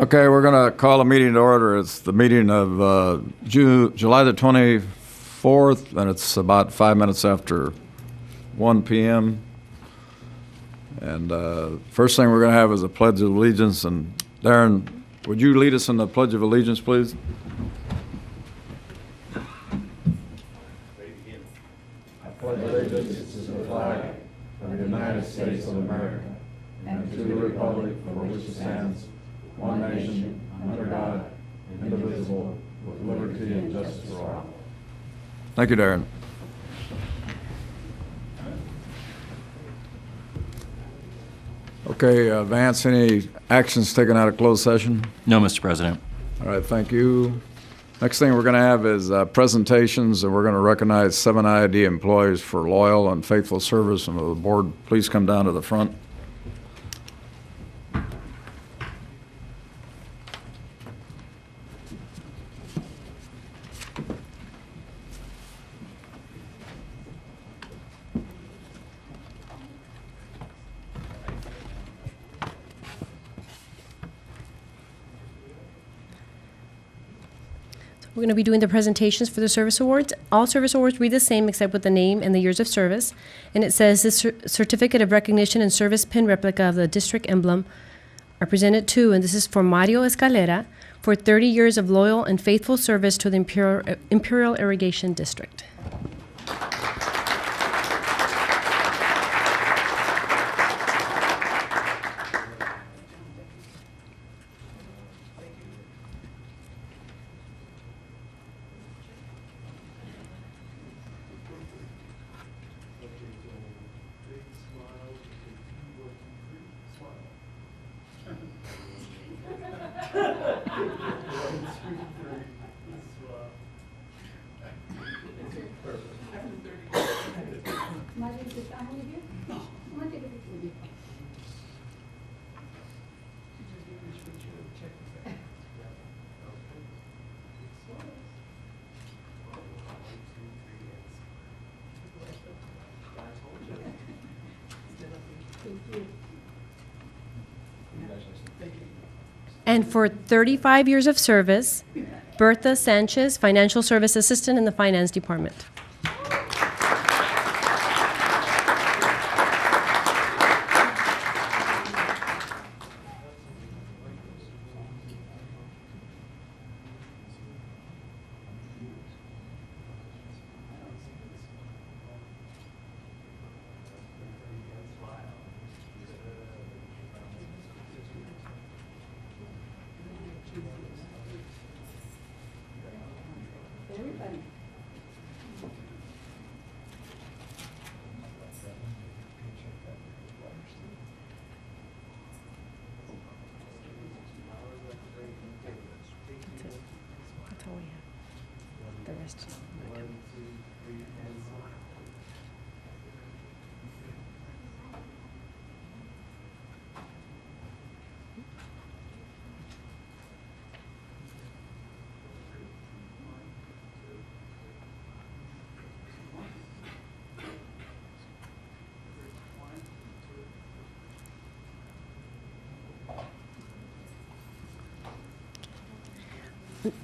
Okay, we're going to call a meeting to order. It's the meeting of July the 24th, and it's about 5 minutes after 1 p.m. And first thing we're going to have is a Pledge of Allegiance. And Darren, would you lead us in the Pledge of Allegiance, please? I pledge allegiance to the flag of the United States of America and to the republic for which it stands, one nation, under God, indivisible, with liberty and justice for all. Thank you, Darren. Okay, Vance, any actions taken out of closed session? No, Mr. President. All right, thank you. Next thing we're going to have is presentations, and we're going to recognize 7 IID employees for loyal and faithful service. And will the board please come down to the front? We're going to be doing the presentations for the service awards. All service awards read the same except with the name and the years of service. And it says this certificate of recognition and service pin replica of the district emblem are presented to, and this is for Mario Escalera, for 30 years of loyal and faithful service to the Imperial Irrigation District. And for 35 years of service, Bertha Sanchez, Financial Service Assistant in the Finance Department. That's all we have. The rest.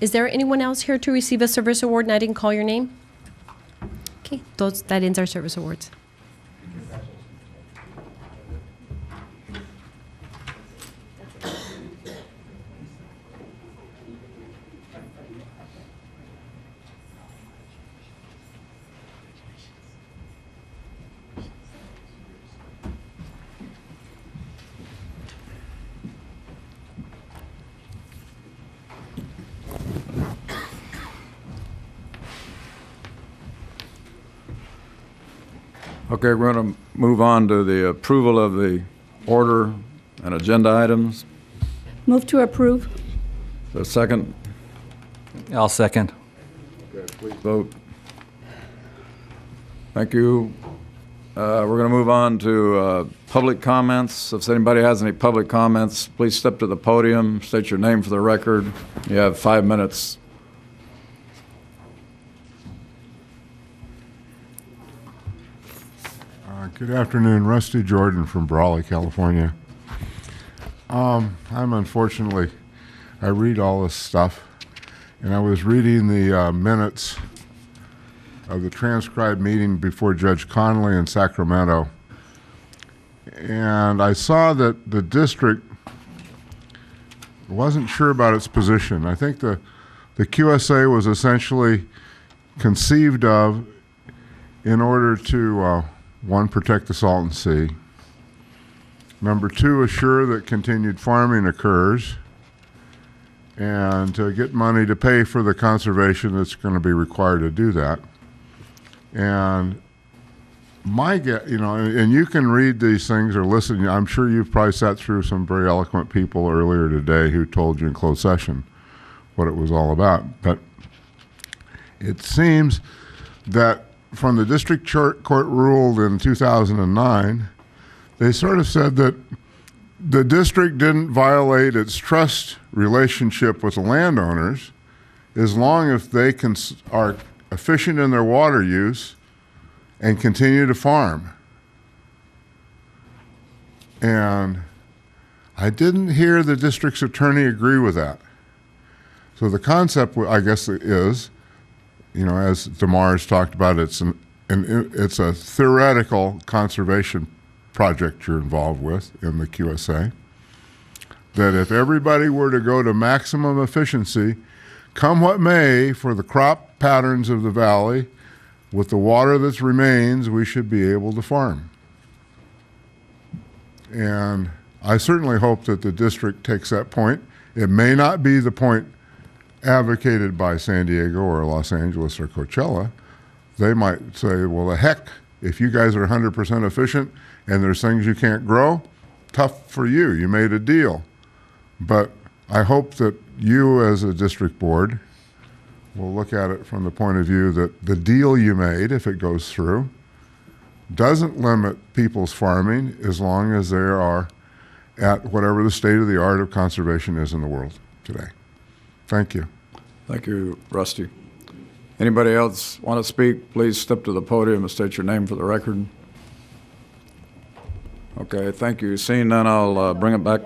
Is there anyone else here to receive a service award and I didn't call your name? Okay, that ends our service awards. Okay, we're going to move on to the approval of the order and agenda items. Move to approve. Is there a second? I'll second. Okay, please vote. Thank you. We're going to move on to public comments. If anybody has any public comments, please step to the podium, state your name for the record. You have 5 minutes. Good afternoon, Rusty Jordan from Brawley, California. I'm unfortunately I read all this stuff, and I was reading the minutes of the transcribed meeting before Judge Conley in Sacramento, and I saw that the district wasn't sure about its position. I think the QSA was essentially conceived of in order to, one, protect the Salton Sea, number two, assure that continued farming occurs, and to get money to pay for the conservation that's going to be required to do that. And my guess, you know, and you can read these things or listen. I'm sure you've probably sat through some very eloquent people earlier today who told you in closed session what it was all about. But it seems that from the district court ruled in 2009, they sort of said that the district didn't violate its trust relationship with the landowners as long as they are efficient in their water use and continue to farm. And I didn't hear the district's attorney agree with that. So the concept, I guess, is, you know, as DeMars talked about, it's a theoretical conservation project you're involved with in the QSA, that if everybody were to go to maximum efficiency, come what may, for the crop patterns of the valley, with the water that remains, we should be able to farm. And I certainly hope that the district takes that point. It may not be the point advocated by San Diego or Los Angeles or Coachella. They might say, well, the heck, if you guys are 100% efficient and there's things you can't grow, tough for you. You made a deal. But I hope that you as a district board will look at it from the point of view that the deal you made, if it goes through, doesn't limit people's farming as long as they are at whatever the state of the art of conservation is in the world today. Thank you. Thank you, Rusty. Anybody else want to speak? Please step to the podium and state your name for the record. Okay, thank you. Seeing none, I'll bring it back.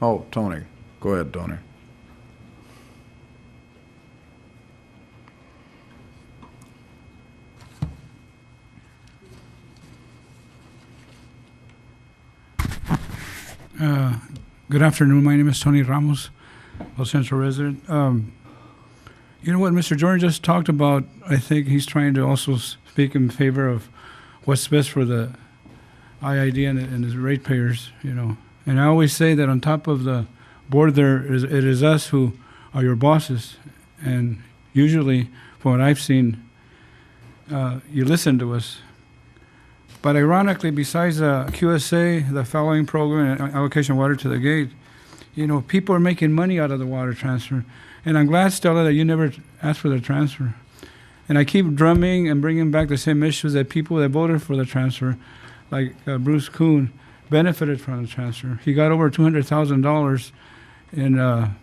Oh, Tony. Go ahead, Tony. Good afternoon. My name is Tony Ramos, El Centro resident. You know what Mr. Jordan just talked about? I think he's trying to also speak in favor of what's best for the IID and the ratepayers, you know. And I always say that on top of the board it is us who are your bosses. And usually, from what I've seen, you listen to us. But ironically, besides the QSA, the fallowing program, and allocation of water to the gate, you know, people are making money out of the water transfer. And I'm glad, Stella, that you never asked for the transfer. And I keep drumming and bringing back the same issues that people that voted for the transfer, like Bruce Kuhn, benefited from the transfer. He got over $200,000 in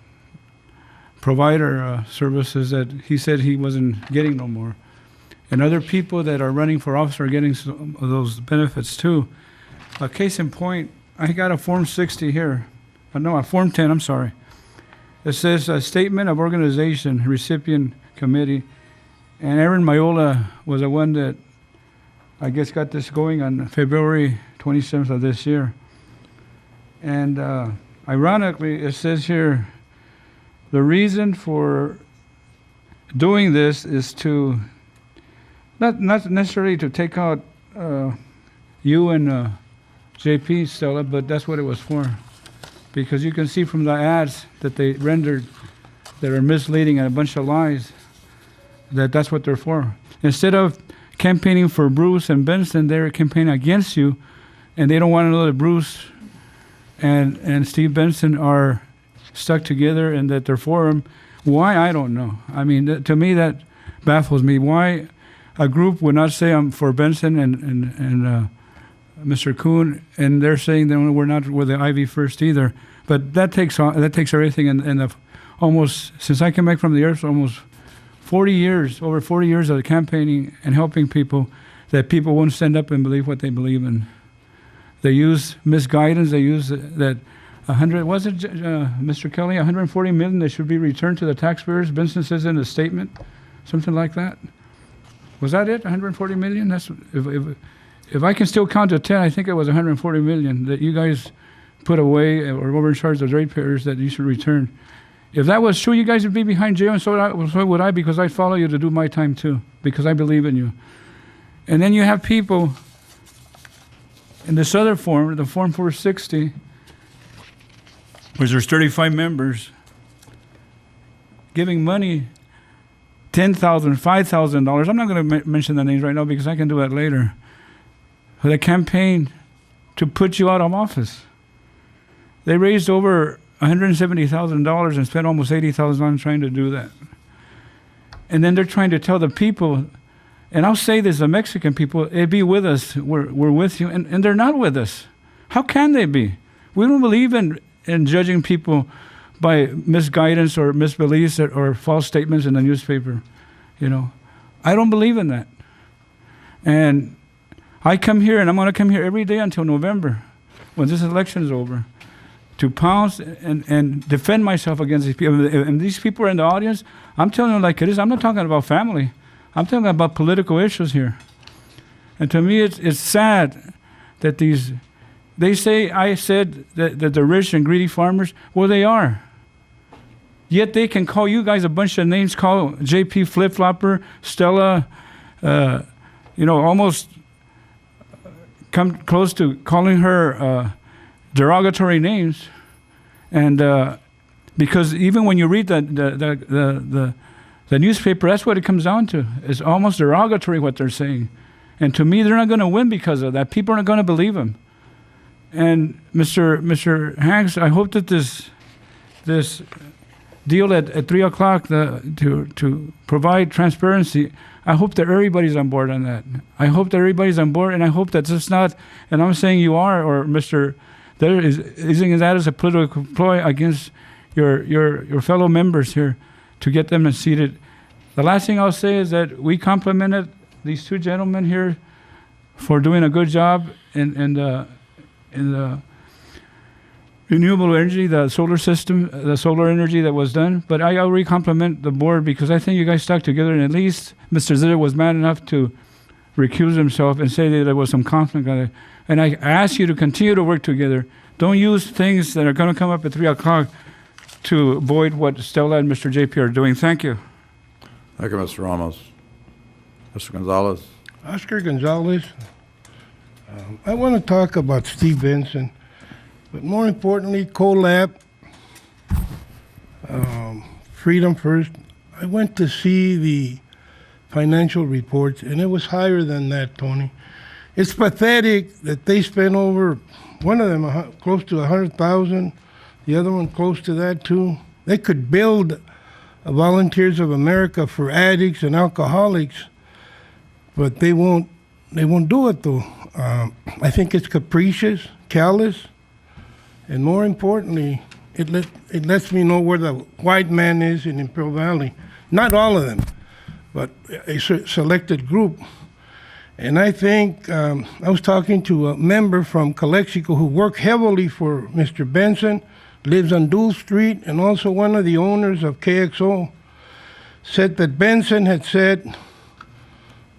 provider services that he said he wasn't getting no more. And other people that are running for office are getting some of those benefits too. A case in point, I got a Form 60 here. No, a Form 10, I'm sorry. It says a statement of organization, recipient committee. And Aaron Mayola was the one that I guess got this going on February 27th of this year. And ironically, it says here, the reason for doing this is to not necessarily to take out you and JP, Stella, but that's what it was for. Because you can see from the ads that they rendered that are misleading and a bunch of lies, that's what they're for. Instead of campaigning for Bruce and Benson, they're campaigning against you, and they don't want to know that Bruce and Steve Benson are stuck together and that they're for him. Why? I don't know. I mean, to me, that baffles me. Why a group would not say I'm for Benson and Mr. Kuhn, and they're saying that we're not with the Ivy First either. But that takes everything, and almost since I came back from the earth, almost 40 years, over 40 years of campaigning and helping people, that people won't stand up and believe what they believe in. They use misguidance. They use that Mr. Kelly, 140 million that should be returned to the taxpayers? Benson says in a statement, something like that. Was that it? 140 million? That's if I can still count to 10, I think it was 140 million that you guys put away or over in charge of the ratepayers that you should return. If that was true, you guys would be behind jail, and so would I, because I'd follow you to do my time too, because I believe in you. And then you have people in this other form, the Form 460, which there's 35 members, giving money, $10,000, $5,000. I'm not going to mention the names right now because I can do that later. For the campaign to put you out of office. They raised over $170,000 and spent almost $80,000 on trying to do that. And then they're trying to tell the people, and I'll say this, the Mexican people, be with us, we're with you, and they're not with us. How can they be? We don't believe in judging people by misguidance or misbeliefs or false statements in the newspaper. You know, I don't believe in that. And I come here, and I'm going to come here every day until November, when this election is over, to pounce and defend myself against these people. And these people are in the audience. I'm telling you like it is. I'm not talking about family. I'm talking about political issues here. And to me, it's sad that they say I said that they're rich and greedy farmers. Well, they are. Yet they can call you guys a bunch of names, call JP Flip-Flopper, Stella, almost come close to calling her derogatory names. And because even when you read the newspaper, that's what it comes down to. It's almost derogatory what they're saying. And to me, they're not going to win because of that. People aren't going to believe them. And Mr. Hanks, I hope that this deal at 3 o'clock to provide transparency, I hope that everybody's on board on that. I hope that everybody's on board, and I hope that it's not, and I'm saying you are, or Mr. There is using that as a political ploy against your fellow members here to get them seated. The last thing I'll say is that we complimented these two gentlemen here for doing a good job in the renewable energy, the solar system, the solar energy that was done. But I already compliment the board because I think you guys stuck together, and at least Mr. Zitter was man enough to recuse himself and say that there was some conflict on it. And I ask you to continue to work together. Don't use things that are going to come up at 3 o'clock to avoid what Stella and Mr. JP are doing. Thank you. Thank you, Mr. Ramos. Mr. Gonzalez. Oscar Gonzalez. I want to talk about Steve Benson, but more importantly, COLAP, Freedom First. I went to see the financial reports, and it was higher than that, Tony. It's pathetic that they spent over, one of them close to 100,000, the other one close to that too. They could build a Volunteers of America for addicts and alcoholics, but they won't do it though. I think it's capricious, callous, and more importantly, it lets me know where the white man is in Imperial Valley. Not all of them, but a selected group. And I think, I was talking to a member from Calexico who worked heavily for Mr. Benson, lives on Dual Street, and also one of the owners of KXO, said that Benson had said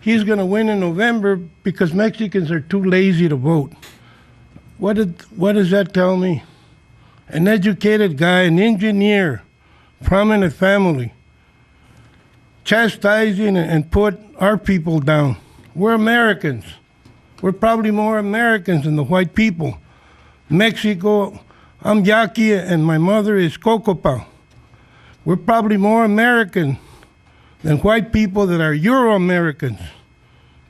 he's going to win in November because Mexicans are too lazy to vote. What does that tell me? An educated guy, an engineer, prominent family, chastising and put our people down. We're Americans. We're probably more Americans than the white people. Mexico, I'm Yaqui and my mother is Cocopa. We're probably more American than white people that are Euro-Americans.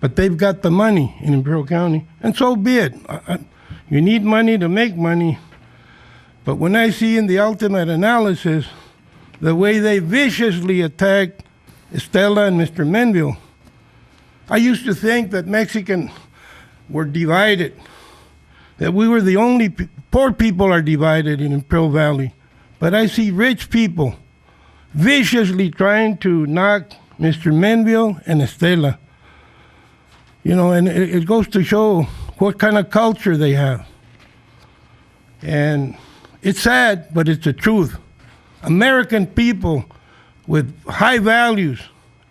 But they've got the money in Imperial County, and so be it. You need money to make money. But when I see in the ultimate analysis the way they viciously attacked Estela and Mr. Menville, I used to think that Mexicans were divided, that we were the only, poor people are divided in Imperial Valley. But I see rich people viciously trying to knock Mr. Menville and Estela. You know, and it goes to show what kind of culture they have. And It's sad, but it's the truth. American people with high values,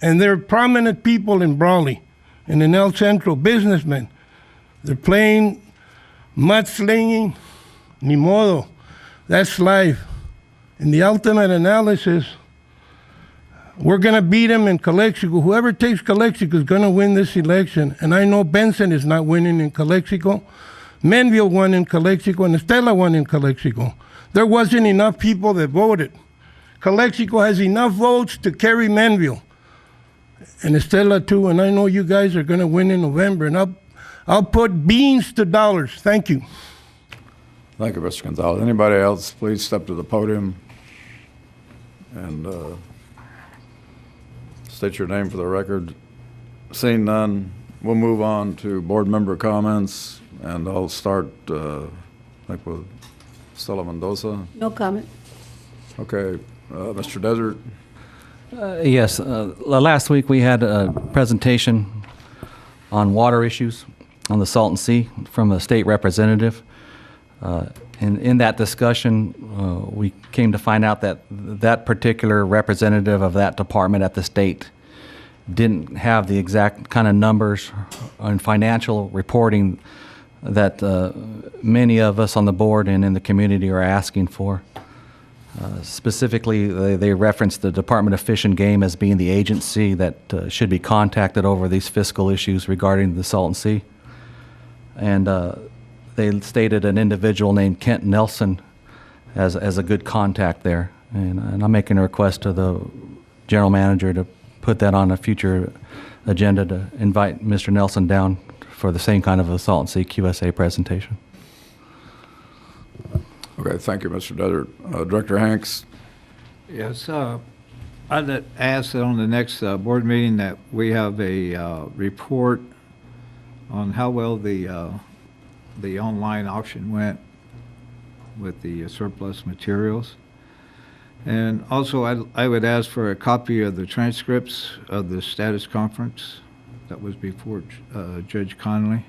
and they're prominent people in Brawley and in El Centro, businessmen. They're playing mudslinging, ni modo. That's life. In the ultimate analysis, we're going to beat them in Calexico. Whoever takes Calexico is going to win this election. And I know Benson is not winning in Calexico. Menville won in Calexico, and Estela won in Calexico. There wasn't enough people that voted. Calexico has enough votes to carry Menville. And Estela too, and I know you guys are going to win in November. And I'll put beans to dollars. Thank you. Thank you, Mr. Gonzalez. Anybody else, please step to the podium and state your name for the record. Seeing none, we'll move on to board member comments, and I'll start, I think, with Stella Mendoza. No comment. Okay, Mr. Desert. Yes, last week we had a presentation on water issues on the Salton Sea from a state representative. And in that discussion, we came to find out that that particular representative of that department at the state didn't have the exact kind of numbers and financial reporting that many of us on the board and in the community are asking for. Specifically, they referenced the Department of Fish and Game as being the agency that should be contacted over these fiscal issues regarding the Salton Sea. And they stated an individual named Kent Nelson as a good contact there. And I'm making a request to the general manager to put that on a future agenda to invite Mr. Nelson down for the same kind of a Salton Sea QSA presentation. Okay, thank you, Mr. Desert. Director Hanks. Yes, I'd ask that on the next board meeting that we have a report on how well the online auction went with the surplus materials. And also, I would ask for a copy of the transcripts of the status conference that was before Judge Connolly.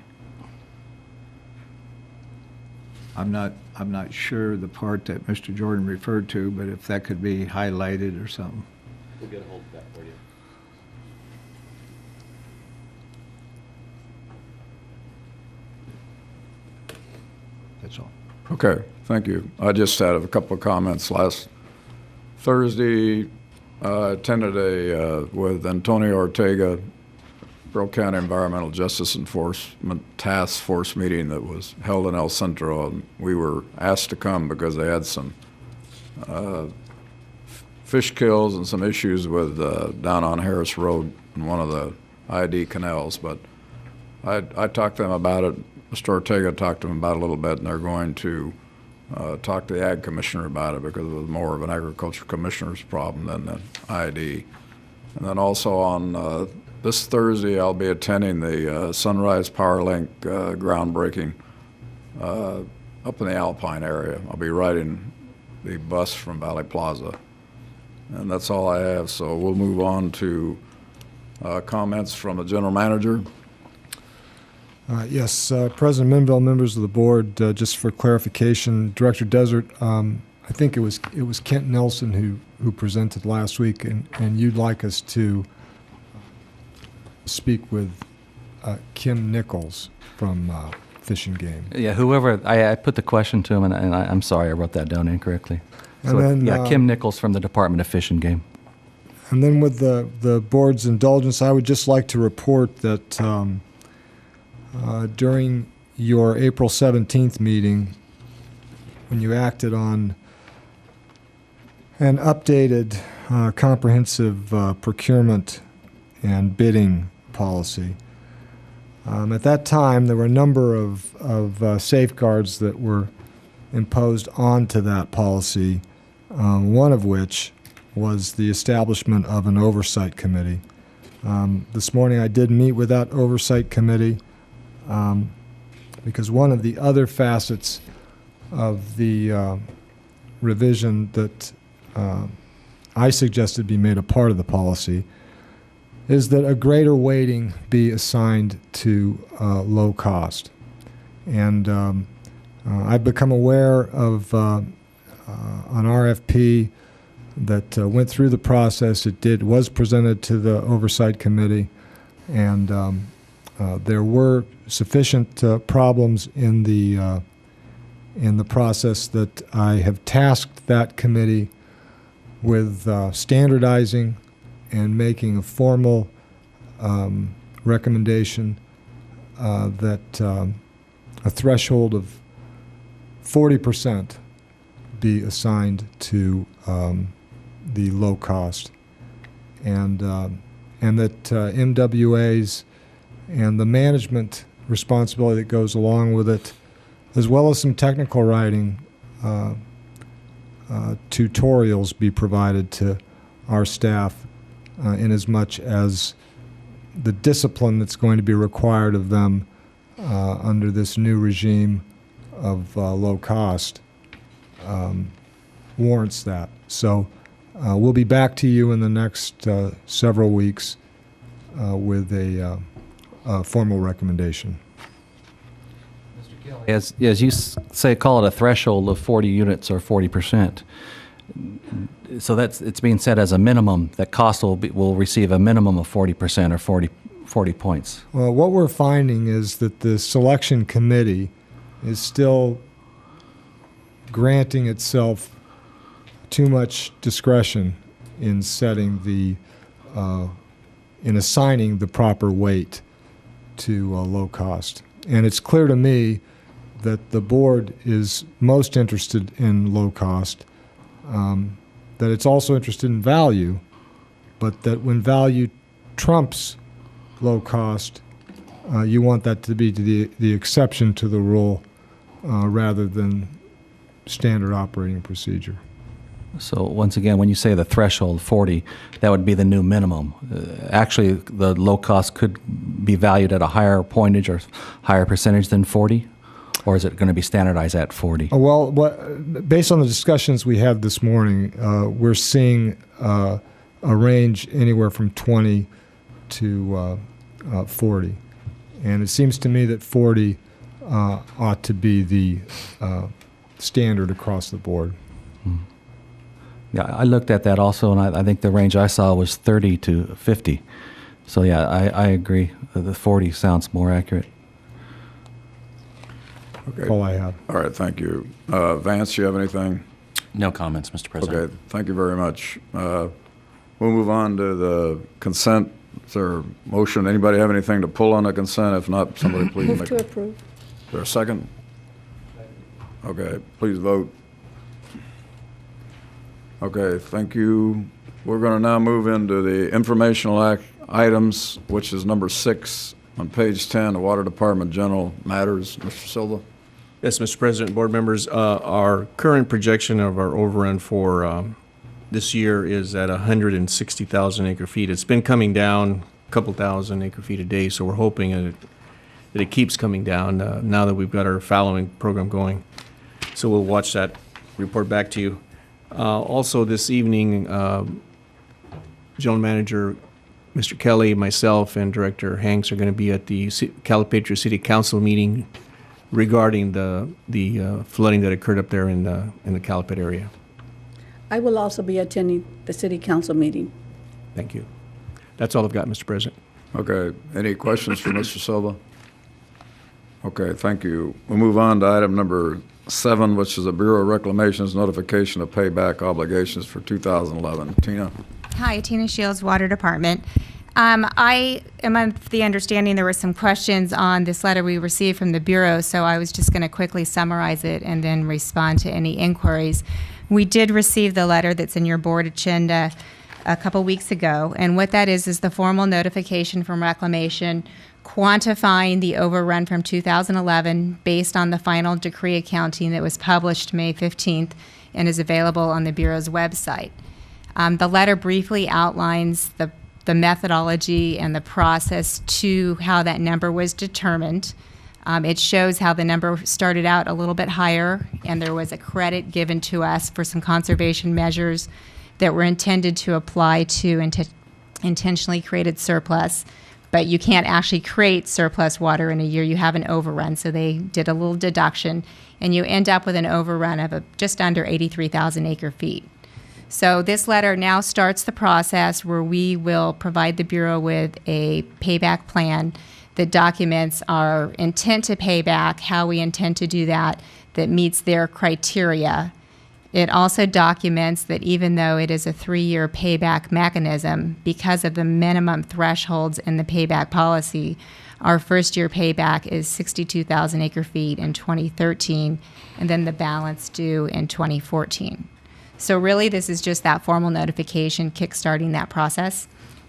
I'm not sure the part that Mr. Jordan referred to, but if that could be highlighted or something. We'll get a hold of that for you. That's all. Okay, thank you. I just had a couple of comments. Last Thursday, I attended with Antonio Ortega, Broward County Environmental Justice Enforcement Task Force meeting that was held in El Centro, and we were asked to come because they had some fish kills and some issues with down on Harris Road in one of the ID canals. But I talked to them about it. Mr. Ortega talked to them about it a little bit, and they're going to talk to the Ag Commissioner about it because it was more of an Agriculture Commissioner's problem than the ID. And then also on this Thursday, I'll be attending the Sunrise Power Link groundbreaking up in the Alpine area. I'll be riding the bus from Valley Plaza. And that's all I have, so we'll move on to comments from the General Manager. Yes, President Menville, members of the board, just for clarification, Director Desert, I think it was Kent Nelson who presented last week, and you'd like us to speak with Kim Nichols from Fish and Game. Yeah, whoever, I put the question to him, and I'm sorry I wrote that down incorrectly. And So, then, yeah, Kim Nichols from the Department of Fish and Game. And then with the board's indulgence, I would just like to report that during your April 17th meeting, when you acted on an updated comprehensive procurement and bidding policy, at that time there were a number of safeguards that were imposed onto that policy, one of which was the establishment of an oversight committee. This morning I did meet with that oversight committee because one of the other facets of the revision that I suggested be made a part of the policy is that a greater weighting be assigned to low cost. And I've become aware of an RFP that went through the process. It was presented to the Oversight Committee, and there were sufficient problems in the process that I have tasked that committee with standardizing and making a formal recommendation that a threshold of 40% be assigned to the low cost, and that MWAs and the management responsibility that goes along with it, as well as some technical writing tutorials, be provided to our staff in as much as the discipline that's going to be required of them under this new regime of low cost warrants that. So we'll be back to you in the next several weeks with a formal recommendation. As you say, call it a threshold of 40 units or 40%. So it's being set as a minimum, that cost will receive a minimum of 40% or 40 points. Well, what we're finding is that the selection committee is still granting itself too much discretion in setting in assigning the proper weight to low cost. And it's clear to me that the board is most interested in low cost, that it's also interested in value, but that when value trumps low cost, you want that to be the exception to the rule rather than standard operating procedure. So once again, when you say the threshold 40, that would be the new minimum. Actually, the low cost could be valued at a higher pointage or higher percentage than 40, or is it going to be standardized at 40? Well, based on the discussions we had this morning, we're seeing a range anywhere from 20 to 40. And it seems to me that 40 ought to be the standard across the board. Yeah, I looked at that also, and I think the range I saw was 30 to 50. So yeah, I agree. The 40 sounds more accurate. Okay. All I have. All right, thank you. Vance, you have anything? No comments, Mr. President. Okay, thank you very much. We'll move on to the consent. Is there a motion? Anybody have anything to pull on the consent? If not, somebody please Move make. to approve. Is there a second? Okay, please vote. Okay, thank you. We're going to now move into the informational items, which is number 6 on page 10, the Water Department General Matters. Mr. Silva? Yes, Mr. President, board members, our current projection of our overrun for this year is at 160,000 acre feet. It's been coming down a couple thousand acre feet a day, so we're hoping that it keeps coming down now that we've got our fallowing program going. So we'll watch that, report back to you. Also this evening, General Manager Mr. Kelly, myself, and Director Hanks are going to be at the Calipatria City Council meeting regarding the flooding that occurred up there in the Calipat area. I will also be attending the city council meeting. Thank you. That's all I've got, Mr. President. Okay, any questions for Mr. Silva? Okay, thank you. We'll move on to item number 7, which is the Bureau of Reclamation's notification of payback obligations for 2011. Tina? Hi, Tina Shields, Water Department. I am of the understanding there were some questions on this letter we received from the Bureau, so I was just going to quickly summarize it and then respond to any inquiries. We did receive the letter that's in your board agenda a couple weeks ago, and what that is the formal notification from Reclamation quantifying the overrun from 2011 based on the final decree accounting that was published May 15th and is available on the Bureau's website. The letter briefly outlines the methodology and the process to how that number was determined. It shows how the number started out a little bit higher, and there was a credit given to us for some conservation measures that were intended to apply to intentionally created surplus. But you can't actually create surplus water in a year. You have an overrun, so they did a little deduction. and you end up with an overrun of just under 83,000 acre feet. So this letter now starts the process where we will provide the Bureau with a payback plan that documents our intent to pay back, how we intend to do that, that meets their criteria. It also documents that even though it is a 3-year payback mechanism, because of the minimum thresholds in the payback policy, our first-year payback is 62,000 acre feet in 2013, and then the balance due in 2014. So really, this is just that formal notification kickstarting that process,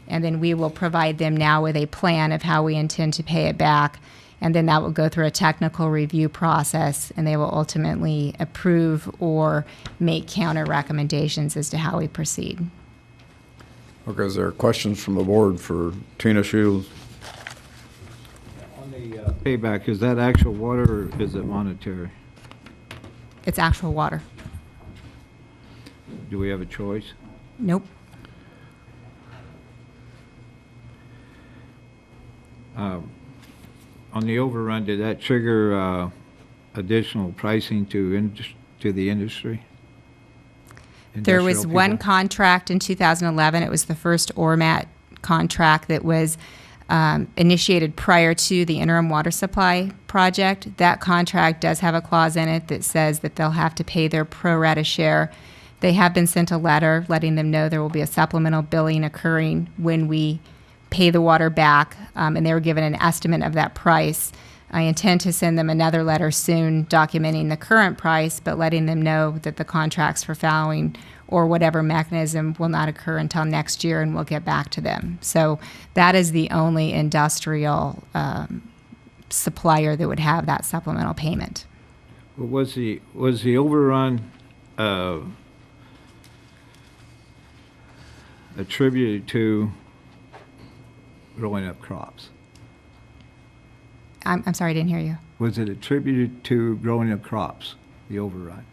and then we will provide them now with a plan of how we intend to pay it back, and then that will go through a technical review process, and they will ultimately approve or make counter recommendations as to how we proceed. Okay, is there questions from the board for Tina Shields? On the payback, is that actual water or is it monetary? It's actual water. Do we have a choice? Nope. On the overrun, did that trigger additional pricing to the industry? There was Industrial one people? contract in 2011. It was the first ORMAT contract that was initiated prior to the interim water supply project. That contract does have a clause in it that says that they'll have to pay their pro rata share. They have been sent a letter letting them know there will be a supplemental billing occurring when we pay the water back, and they were given an estimate of that price. I intend to send them another letter soon documenting the current price, but letting them know that the contracts for fallowing or whatever mechanism will not occur until next year, and we'll get back to them. So that is the only industrial supplier that would have that supplemental payment. Well, was the overrun attributed to growing up crops? I'm sorry, I didn't hear you. Was it attributed to growing up crops, the overrun?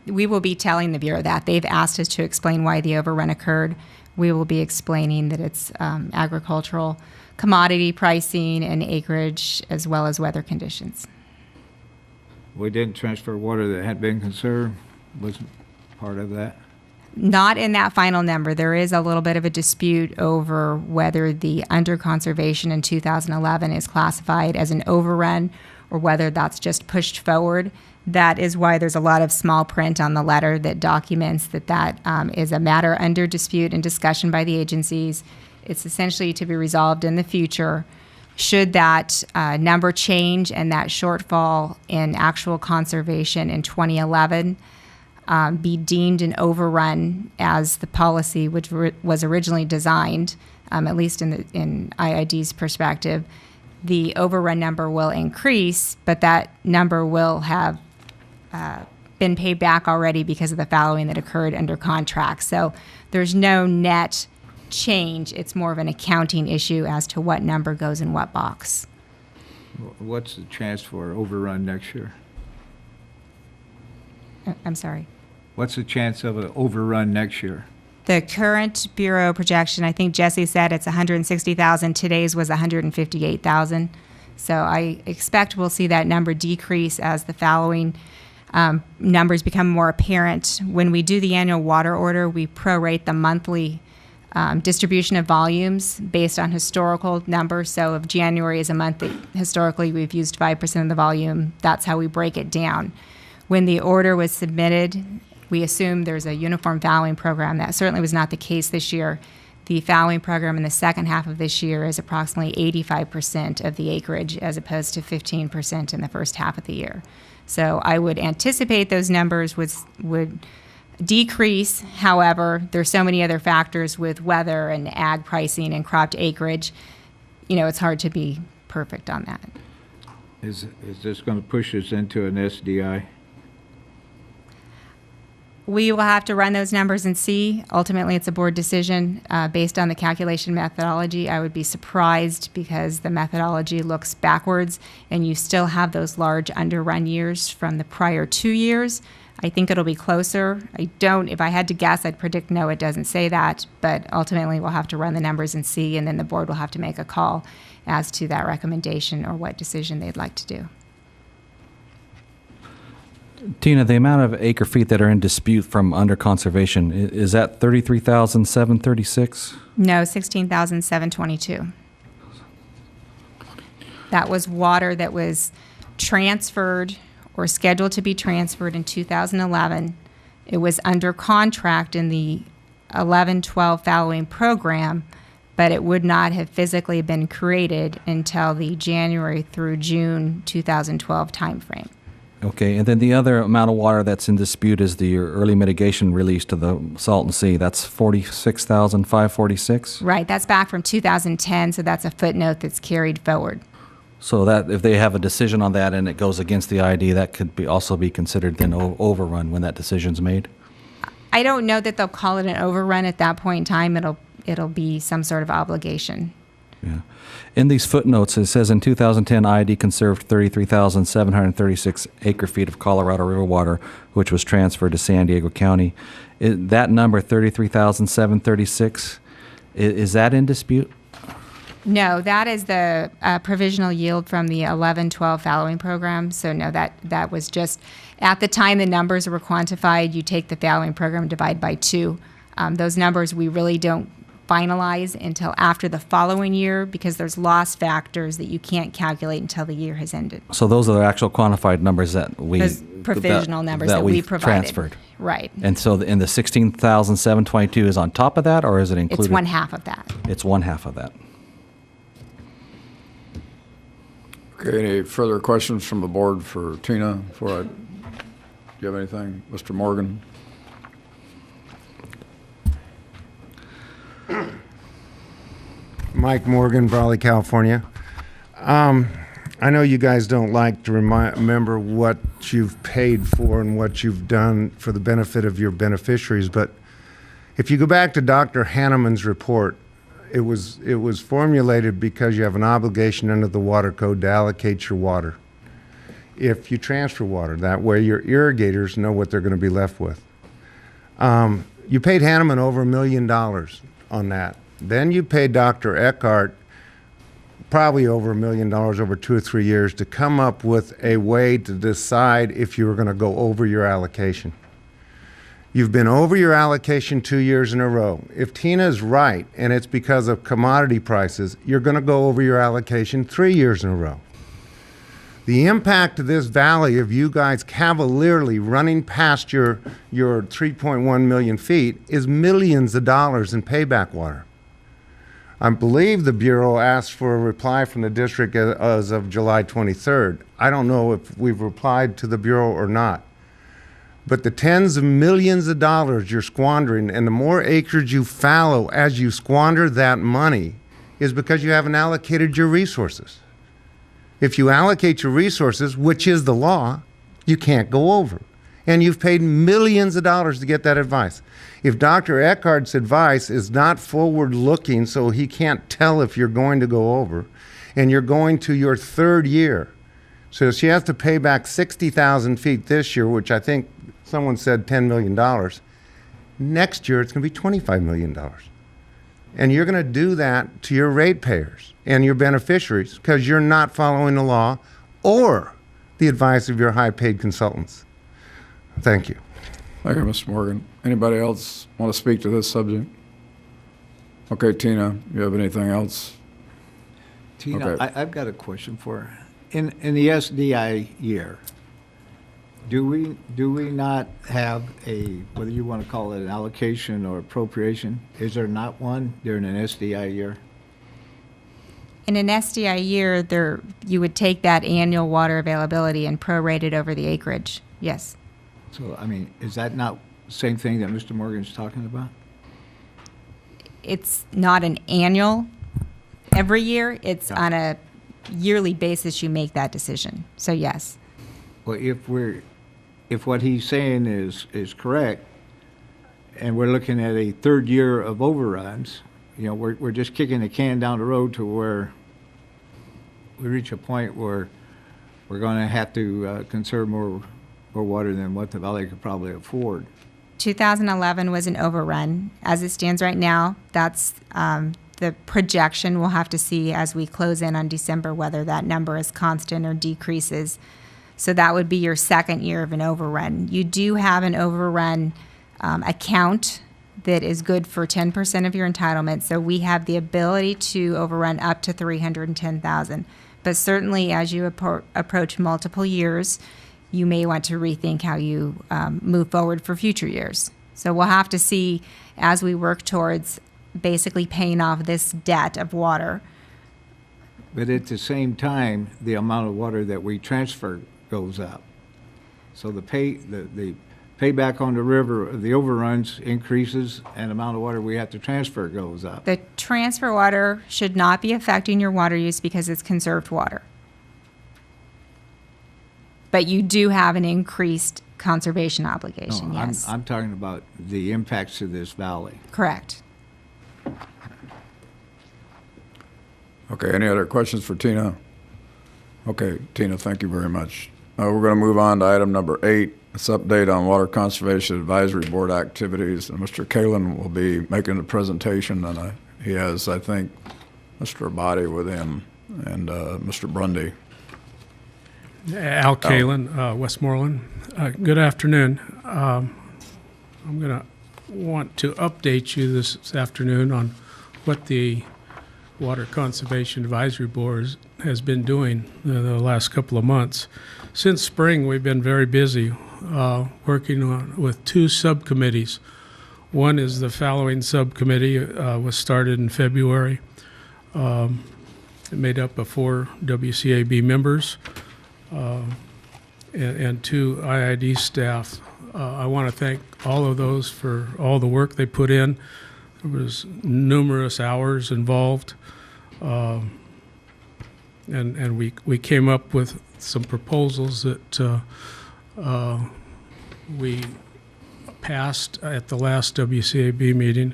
We will be telling the Bureau that. They've asked us to explain why the overrun occurred. We will be explaining that it's agricultural commodity pricing and acreage as well as weather conditions. We didn't transfer water that had been conserved, wasn't part of that? Not in that final number. There is a little bit of a dispute over whether the under conservation in 2011 is classified as an overrun or whether that's just pushed forward. That is why there's a lot of small print on the letter that documents that is a matter under dispute and discussion by the agencies. It's essentially to be resolved in the future. Should that number change and that shortfall in actual conservation in 2011 be deemed an overrun as the policy which was originally designed, at least in IID's perspective, the overrun number will increase, but that number will have been paid back already because of the fallowing that occurred under contract. So there's no net change. It's more of an accounting issue as to what number goes in what box. What's the chance for overrun next year? I'm sorry. What's the chance of an overrun next year? The current Bureau projection, I think Jesse said it's 160,000. Today's was 158,000. So I expect we'll see that number decrease as the fallowing numbers become more apparent. When we do the annual water order, we prorate the monthly distribution of volumes based on historical numbers. So if January is a month that historically we've used 5% of the volume, that's how we break it down. When the order was submitted, we assumed there's a uniform fallowing program. That certainly was not the case this year. The fallowing program in the second half of this year is approximately 85% of the acreage as opposed to 15% in the first half of the year. So I would anticipate those numbers would decrease. However, there's so many other factors with weather and ag pricing and cropped acreage. You know, it's hard to be perfect on that. Is this going to push us into an SDI? We will have to run those numbers and see. Ultimately, it's a board decision based on the calculation methodology. I would be surprised because the methodology looks backwards and you still have those large underrun years from the prior 2 years. I think it'll be closer. If I had to guess, I'd predict no, it doesn't say that, but ultimately we'll have to run the numbers and see, and then the board will have to make a call as to that recommendation or what decision they'd like to do. Tina, the amount of acre feet that are in dispute from under conservation, is that 33,736? No, 16,722. That was water that was transferred or scheduled to be transferred in 2011. It was under contract in the 11-12 following program, but it would not have physically been created until the January through June 2012 timeframe. Okay, and then the other amount of water that's in dispute is the early mitigation release to the Salton Sea. That's 46,546? Right, that's back from 2010, so that's a footnote that's carried forward. So that if they have a decision on that and it goes against the ID, that could be also be considered then overrun when that decision's made? I don't know that they'll call it an overrun at that point in time. It'll be some sort of obligation. Yeah. In these footnotes, it says in 2010, ID conserved 33,736 acre feet of Colorado River water, which was transferred to San Diego County. That number, 33,736, is that in dispute? No, that is the provisional yield from the 11-12 fallowing program. So no, that was just, at the time the numbers were quantified, you take the fallowing program, divide by 2. Those numbers we really don't finalize until after the following year because there's loss factors that you can't calculate until the year has ended. So those are the actual quantified numbers that we... Those provisional numbers that we provided. Transferred. Right. And so in the 16,722 is on top of that, or is it included? It's one half of that. It's one half of that. Okay, any further questions from the board for Tina before do you have anything? Mr. Morgan? Mike Morgan, Brawley, California. I know you guys don't like to remember what you've paid for and what you've done for the benefit of your beneficiaries, but if you go back to Dr. Hanneman's report, it was formulated because you have an obligation under the Water Code to allocate your water. If you transfer water, that way your irrigators know what they're going to be left with. You paid Hanneman over $1 million on that. Then you paid Dr. Eckhart probably over $1 million over 2 or 3 years to come up with a way to decide if you were going to go over your allocation. You've been over your allocation 2 years in a row. If Tina's right, and it's because of commodity prices, you're going to go over your allocation 3 years in a row. The impact of this valley of you guys cavalierly running past your 3.1 million feet is millions of dollars in payback water. I believe the Bureau asked for a reply from the district as of July 23rd. I don't know if we've replied to the Bureau or not. But the tens of millions of dollars you're squandering and the more acreage you fallow as you squander that money is because you haven't allocated your resources. If you allocate your resources, which is the law, you can't go over. And you've paid millions of dollars to get that advice. If Dr. Eckhart's advice is not forward-looking so he can't tell if you're going to go over, and you're going to your 3rd year, so she has to pay back 60,000 feet this year, which I think someone said $10 million. Next year, it's going to be $25 million. And you're going to do that to your ratepayers and your beneficiaries because you're not following the law or the advice of your high-paid consultants. Thank you. Thank you, Mr. Morgan. Anybody else want to speak to this subject? Okay, Tina, you have anything else? Tina, Okay. I've got a question for her. In the SDI year, do we not have a, whether you want to call it an allocation or appropriation, is there not one during an SDI year? In an SDI year, you would take that annual water availability and prorate it over the acreage. Yes. So, I mean, is that not the same thing that Mr. Morgan's talking about? It's not an annual every year. It's on a yearly basis you make that decision. So yes. Well, if what he's saying is correct, and we're looking at a 3rd year of overruns, you know, we're just kicking the can down the road to where we reach a point where we're going to have to conserve more water than what the valley could probably afford. 2011 was an overrun. As it stands right now, that's the projection. We'll have to see as we close in on December whether that number is constant or decreases. So that would be your second year of an overrun. You do have an overrun account that is good for 10% of your entitlement. So we have the ability to overrun up to 310,000. But certainly as you approach multiple years, you may want to rethink how you move forward for future years. So we'll have to see as we work towards basically paying off this debt of water. But at the same time, the amount of water that we transfer goes up. So the payback on the river, the overruns increases, and the amount of water we have to transfer goes up. The transfer water should not be affecting your water use because it's conserved water. But you do have an increased conservation obligation, No, yes. I'm talking about the impacts to this valley. Correct. Okay, any other questions for Tina? Okay, Tina, thank you very much. We're going to move on to item number 8. It's update on Water Conservation Advisory Board activities. And Mr. Kalin will be making the presentation, and he has, I think, Mr. Abadi with him and Mr. Brundy. Al Kalin, Westmoreland. Good afternoon. I'm going to want to update you this afternoon on what the Water Conservation Advisory Board has been doing the last couple of months. Since spring, we've been very busy working with 2 subcommittees. One is the fallowing subcommittee, was started in February. Made up of 4 WCAB members and 2 IID staff. I want to thank all of those for all the work they put in. There was numerous hours involved, and we came up with some proposals that we passed at the last WCAB meeting,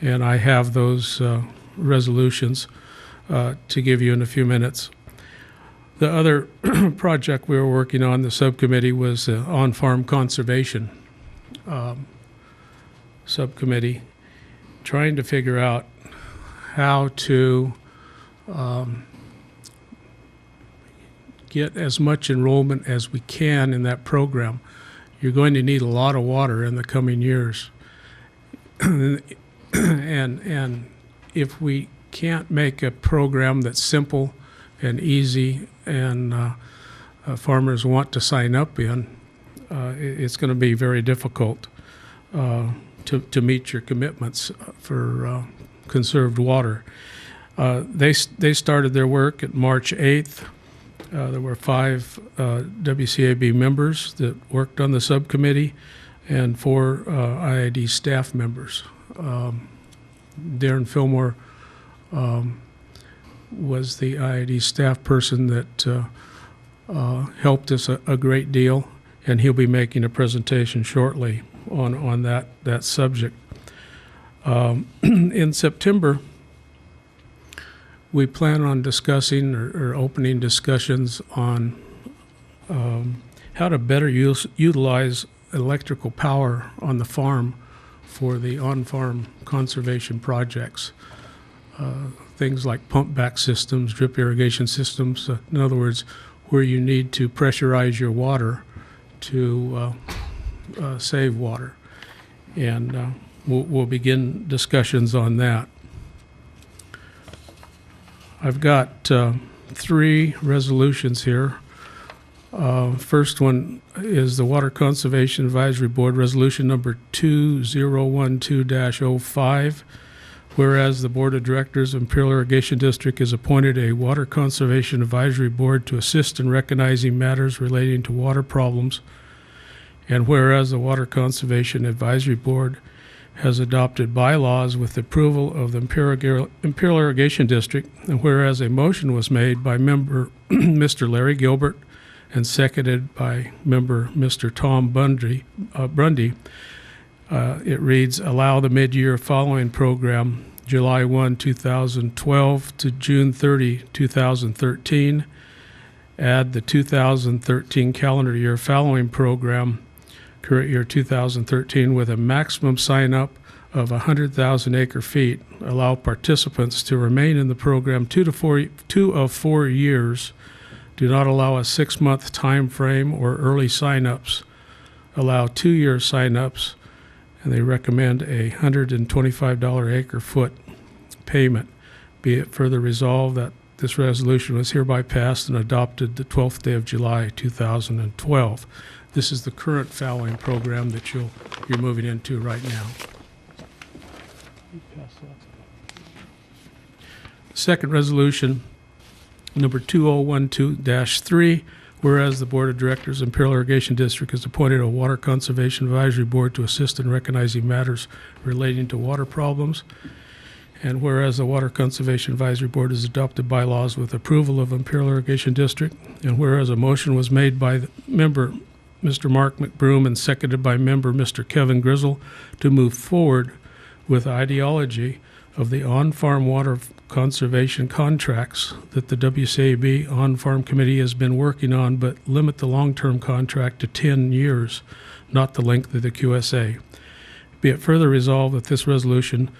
and I have those resolutions to give you in a few minutes. The other project we were working on, the subcommittee, was the on-farm conservation subcommittee, trying to figure out how to get as much enrollment as we can in that program. You're going to need a lot of water in the coming years. and if we can't make a program that's simple and easy and farmers want to sign up in, it's going to be very difficult to meet your commitments for conserved water. They started their work at March 8th. There were 5 WCAB members that worked on the subcommittee and 4 IID staff members. Darren Fillmore was the IID staff person that helped us a great deal, and he'll be making a presentation shortly on that subject. In September, we plan on discussing or opening discussions on how to better utilize electrical power on the farm for the on-farm conservation projects. Things like pump-back systems, drip irrigation systems, in other words, where you need to pressurize your water to save water. And we'll begin discussions on that. I've got 3 resolutions here. First one is the Water Conservation Advisory Board Resolution number 2012-05, whereas the Board of Directors of Imperial Irrigation District has appointed a Water Conservation Advisory Board to assist in recognizing matters relating to water problems, and whereas the Water Conservation Advisory Board has adopted bylaws with the approval of the Imperial Irrigation District, and whereas a motion was made by member Mr. Larry Gilbert and seconded by member Mr. Tom Bundy, it reads, allow the mid-year following program, July 1, 2012 to June 30, 2013. Add the 2013 calendar year following program, current year 2013, with a maximum sign-up of 100,000 acre-feet. Allow participants to remain in the program 2 of 4 years Do not allow a 6-month time frame or early sign-ups. Allow 2-year sign-ups, and they recommend a $125 acre-foot payment. Be it further resolved that this resolution was hereby passed and adopted the 12th day of July, 2012. This is the current fallowing program that you're moving into right now. Second resolution, number 2012-3, whereas the Board of Directors Imperial Irrigation District has appointed a Water Conservation Advisory Board to assist in recognizing matters relating to water problems, and whereas the Water Conservation Advisory Board has adopted bylaws with approval of Imperial Irrigation District, and whereas a motion was made by the member Mr. Mark McBroom and seconded by member Mr. Kevin Grizzle to move forward with ideology of the on-farm water conservation contracts that the WCAB On-Farm Committee has been working on, but limit the long-term contract to 10 years, not the length of the QSA. Be it further resolved that this resolution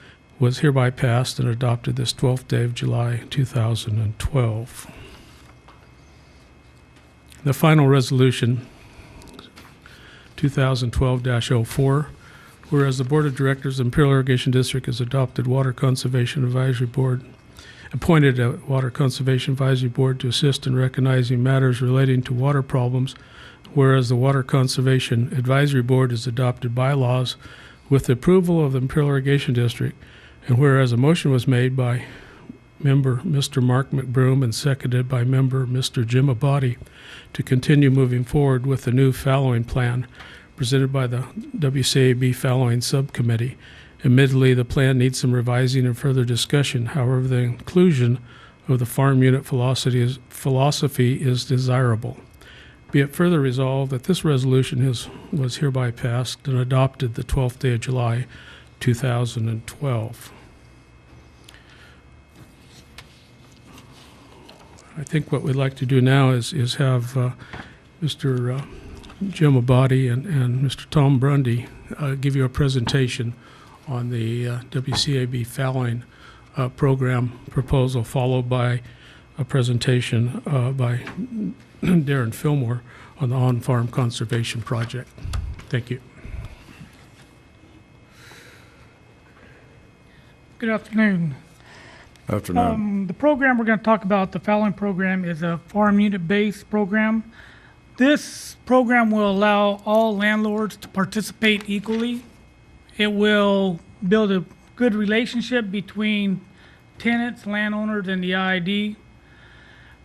was hereby passed and adopted this 12th day of July, 2012. The final resolution, 2012-04, whereas the Board of Directors of Imperial Irrigation District has adopted Water Conservation Advisory Board, appointed a Water Conservation Advisory Board to assist in recognizing matters relating to water problems, whereas the Water Conservation Advisory Board has adopted bylaws with the approval of the Imperial Irrigation District, and whereas a motion was made by member Mr. Mark McBroom and seconded by member Mr. Jim Abadi to continue moving forward with the new fallowing plan presented by the WCAB Fallowing Subcommittee. Admittedly, the plan needs some revising and further discussion. However, the inclusion of the farm unit philosophy is desirable. Be it further resolved that this resolution was hereby passed and adopted the 12th day of July, 2012. I think what we'd like to do now is have Mr. Jim Abadi and Mr. Tom Brundy give you a presentation on the WCAB fallowing program proposal, followed by a presentation by Darren Fillmore on the on-farm conservation project. Thank you. Good afternoon. Afternoon. The program we're going to talk about, the fallowing program, is a farm unit-based program. This program will allow all landlords to participate equally. It will build a good relationship between tenants, landowners, and the IID.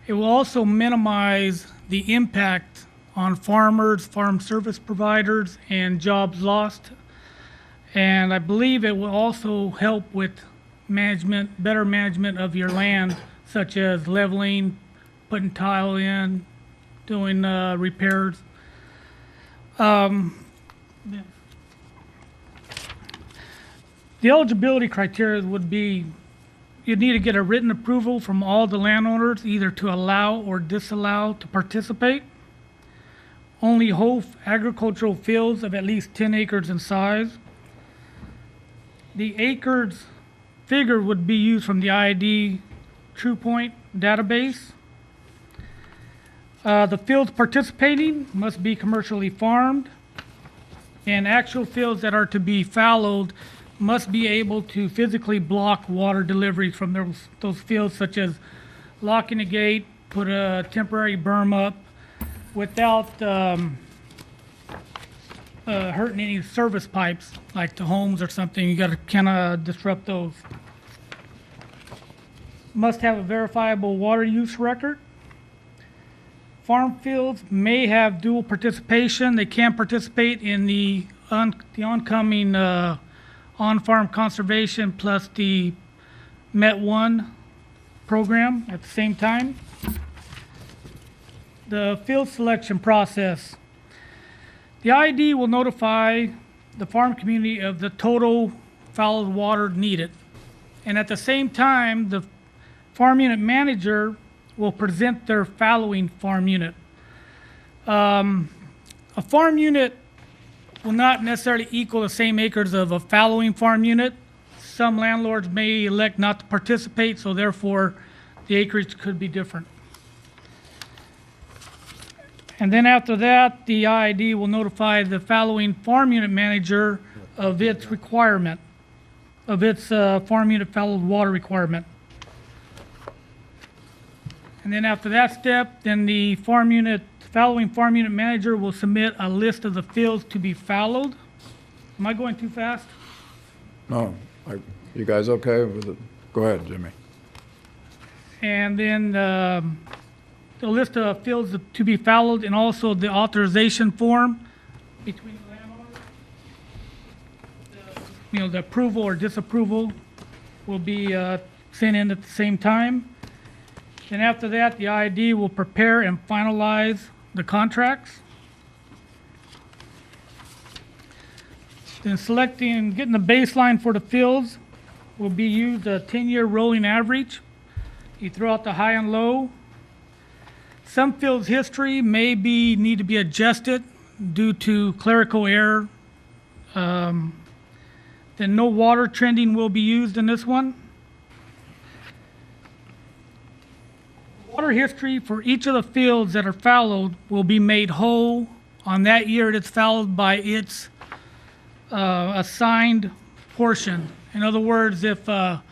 It will also minimize the impact on farmers, farm service providers, and jobs lost. And I believe it will also help with management, better management of your land, such as leveling, putting tile in, doing repairs. The eligibility criteria would be you'd need to get a written approval from all the landowners, either to allow or disallow to participate. Only whole agricultural fields of at least 10 acres in size. The acres figure would be used from the IID TruePoint database. The fields participating must be commercially farmed, and actual fields that are to be fallowed must be able to physically block water deliveries from those fields, such as locking a gate, put a temporary berm up without hurting any service pipes, like to homes or something. You got to kind of disrupt those. Must have a verifiable water use record. Farm fields may have dual participation. They can participate in the oncoming on-farm conservation plus the MET 1 program at the same time. The field selection process. The IID will notify the farm community of the total fallowed water needed. And at the same time, the farm unit manager will present their fallowing farm unit. A farm unit will not necessarily equal the same acres of a fallowing farm unit. Some landlords may elect not to participate, so therefore the acreage could be different. And then after that, the IID will notify the following farm unit manager of its requirement, of its farm unit fallowed water requirement. And then after that step, then the following farm unit manager will submit a list of the fields to be fallowed. Am I going too fast? No, you guys okay with it? Go ahead, Jimmy. And then the list of fields to be fallowed and also the authorization form between the landowner. The approval or disapproval will be sent in at the same time. Then after that, the IID will prepare and finalize the contracts. Then selecting and getting the baseline for the fields will be used a 10-year rolling average. You throw out the high and low. Some fields' history may need to be adjusted due to clerical error. Then no water trending will be used in this one. Water history for each of the fields that are fallowed will be made whole on that year it's fallowed by its assigned portion. In other words, if a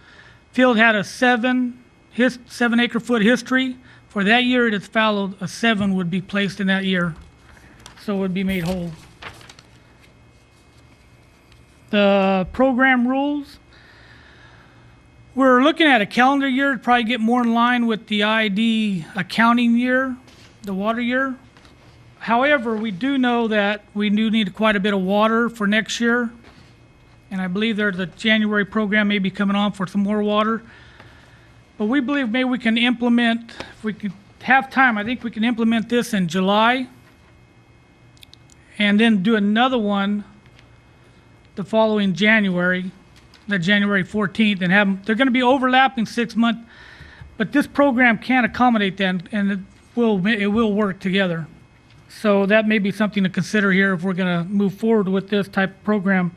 field had a 7 acre foot history, for that year it is fallowed, a 7 would be placed in that year, so it would be made whole. The program rules, we're looking at a calendar year to probably get more in line with the IID accounting year, the water year. However, we do know that we do need quite a bit of water for next year, and I believe there's a January program may be coming on for some more water. But we believe maybe we can implement, if we can have time, I think we can implement this in July and then do another one the following January, that January 14th, and have them, they're going to be overlapping 6 months, but this program can accommodate that, and it will work together. So that may be something to consider here if we're going to move forward with this type of program.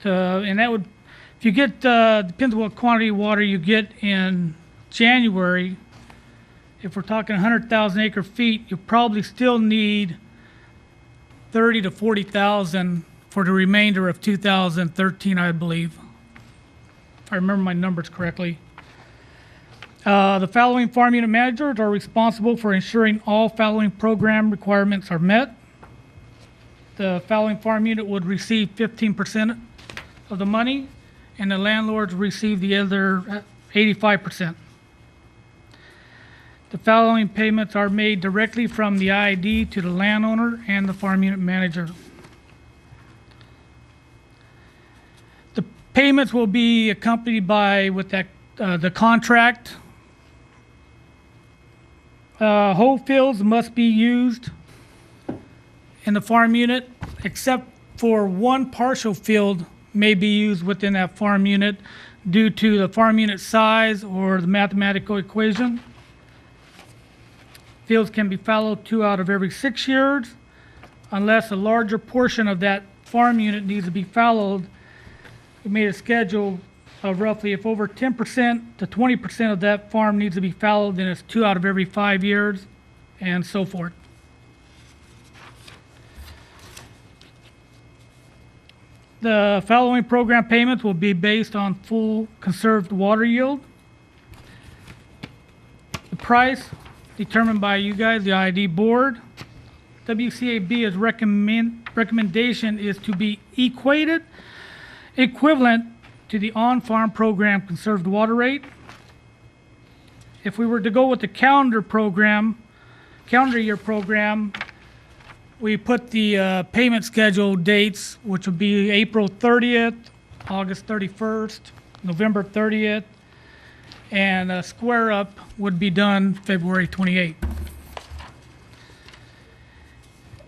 And that would, if you get, depends on what quantity of water you get in January. If we're talking 100,000 acre feet, you probably still need 30 to 40,000 for the remainder of 2013, I believe, if I remember my numbers correctly. The following farm unit managers are responsible for ensuring all following program requirements are met. The following farm unit would receive 15% of the money, and the landlords receive the other 85%. The following payments are made directly from the IID to the landowner and the farm unit manager. The payments will be accompanied by the contract. Whole fields must be used in the farm unit, except for one partial field may be used within that farm unit due to the farm unit size or the mathematical equation. Fields can be fallowed 2 out of every 6 years unless a larger portion of that farm unit needs to be fallowed. We made a schedule of roughly if over 10% to 20% of that farm needs to be fallowed, then it's 2 out of every 5 years and so forth. The following program payments will be based on full conserved water yield. The price determined by you guys, the IID board. WCAB's recommendation is to be equated, equivalent to the on-farm program conserved water rate. If we were to go with the calendar year program, we put the payment schedule dates, which would be April 30th, August 31st, November 30th, and square up would be done February 28th.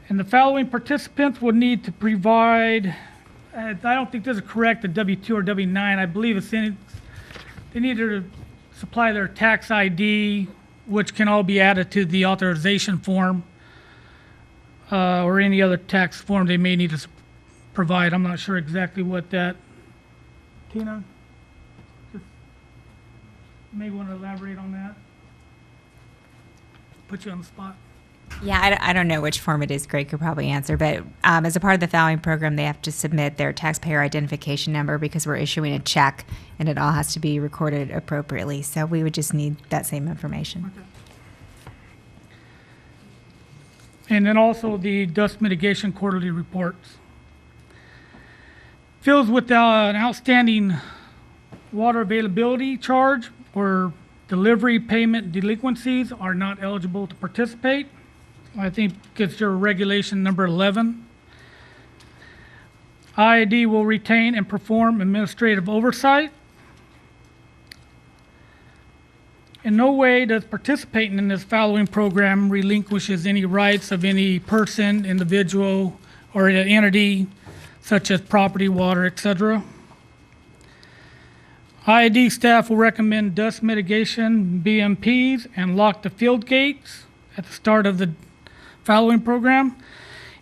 And the following participants would need to provide, I don't think this is correct, the W-2 or W-9. I believe they need to supply their tax ID, which can all be added to the authorization form, or any other tax form they may need to provide. I'm not sure exactly what that. Tina, just may want to elaborate on that. Put you on the spot. Yeah, I don't know which form it is. Greg could probably answer. But as a part of the fallowing program, they have to submit their taxpayer identification number because we're issuing a check, and it all has to be recorded appropriately. So we would just need that same information. And then also the dust mitigation quarterly reports. Fields with an outstanding water availability charge or delivery payment delinquencies are not eligible to participate. I think it's your regulation number 11. IID will retain and perform administrative oversight. In no way does participating in this following program relinquishes any rights of any person, individual, or entity, such as property, water, etc. IID staff will recommend dust mitigation BMPs and lock the field gates at the start of the following program.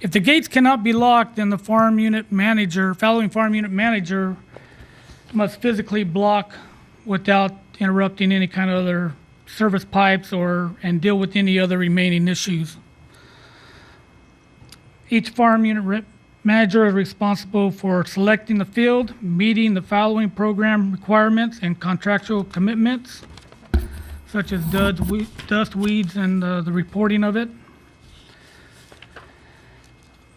If the gates cannot be locked, then the farm unit manager, following farm unit manager, must physically block without interrupting any kind of other service pipes and deal with any other remaining issues. Each farm unit manager is responsible for selecting the field, meeting the following program requirements and contractual commitments, such as dust, weeds, and the reporting of it.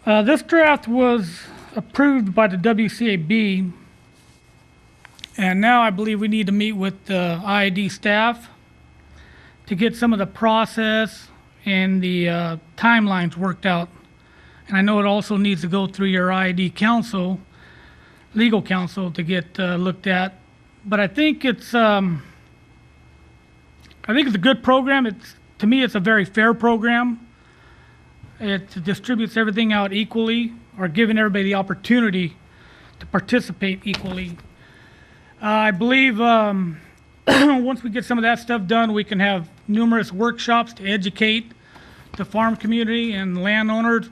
This draft was approved by the WCAB, and now I believe we need to meet with the IID staff to get some of the process and the timelines worked out. And I know it also needs to go through your IID counsel, legal counsel, to get looked at. But I think it's a good program. To me, it's a very fair program. It distributes everything out equally, or giving everybody the opportunity to participate equally. I believe once we get some of that stuff done, we can have numerous workshops to educate the farm community and landowners.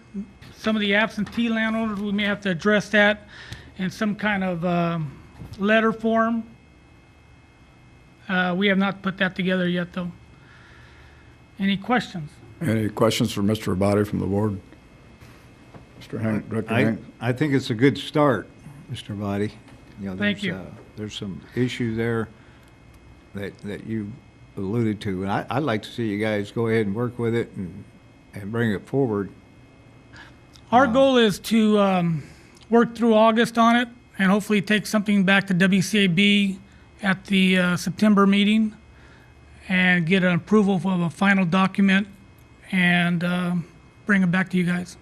Some of the absentee landowners, we may have to address that in some kind of letter form. We have not put that together yet, though. Any questions? Any questions for Mr. Rabati from the board? Mr. Hank, Director Hank? I think it's a good start, Mr. Rabati. Thank you. There's some issues there that you alluded to, and I'd like to see you guys go ahead and work with it and bring it forward. Our goal is to work through August on it and hopefully take something back to WCAB at the September meeting and get an approval of a final document and bring it back to you guys.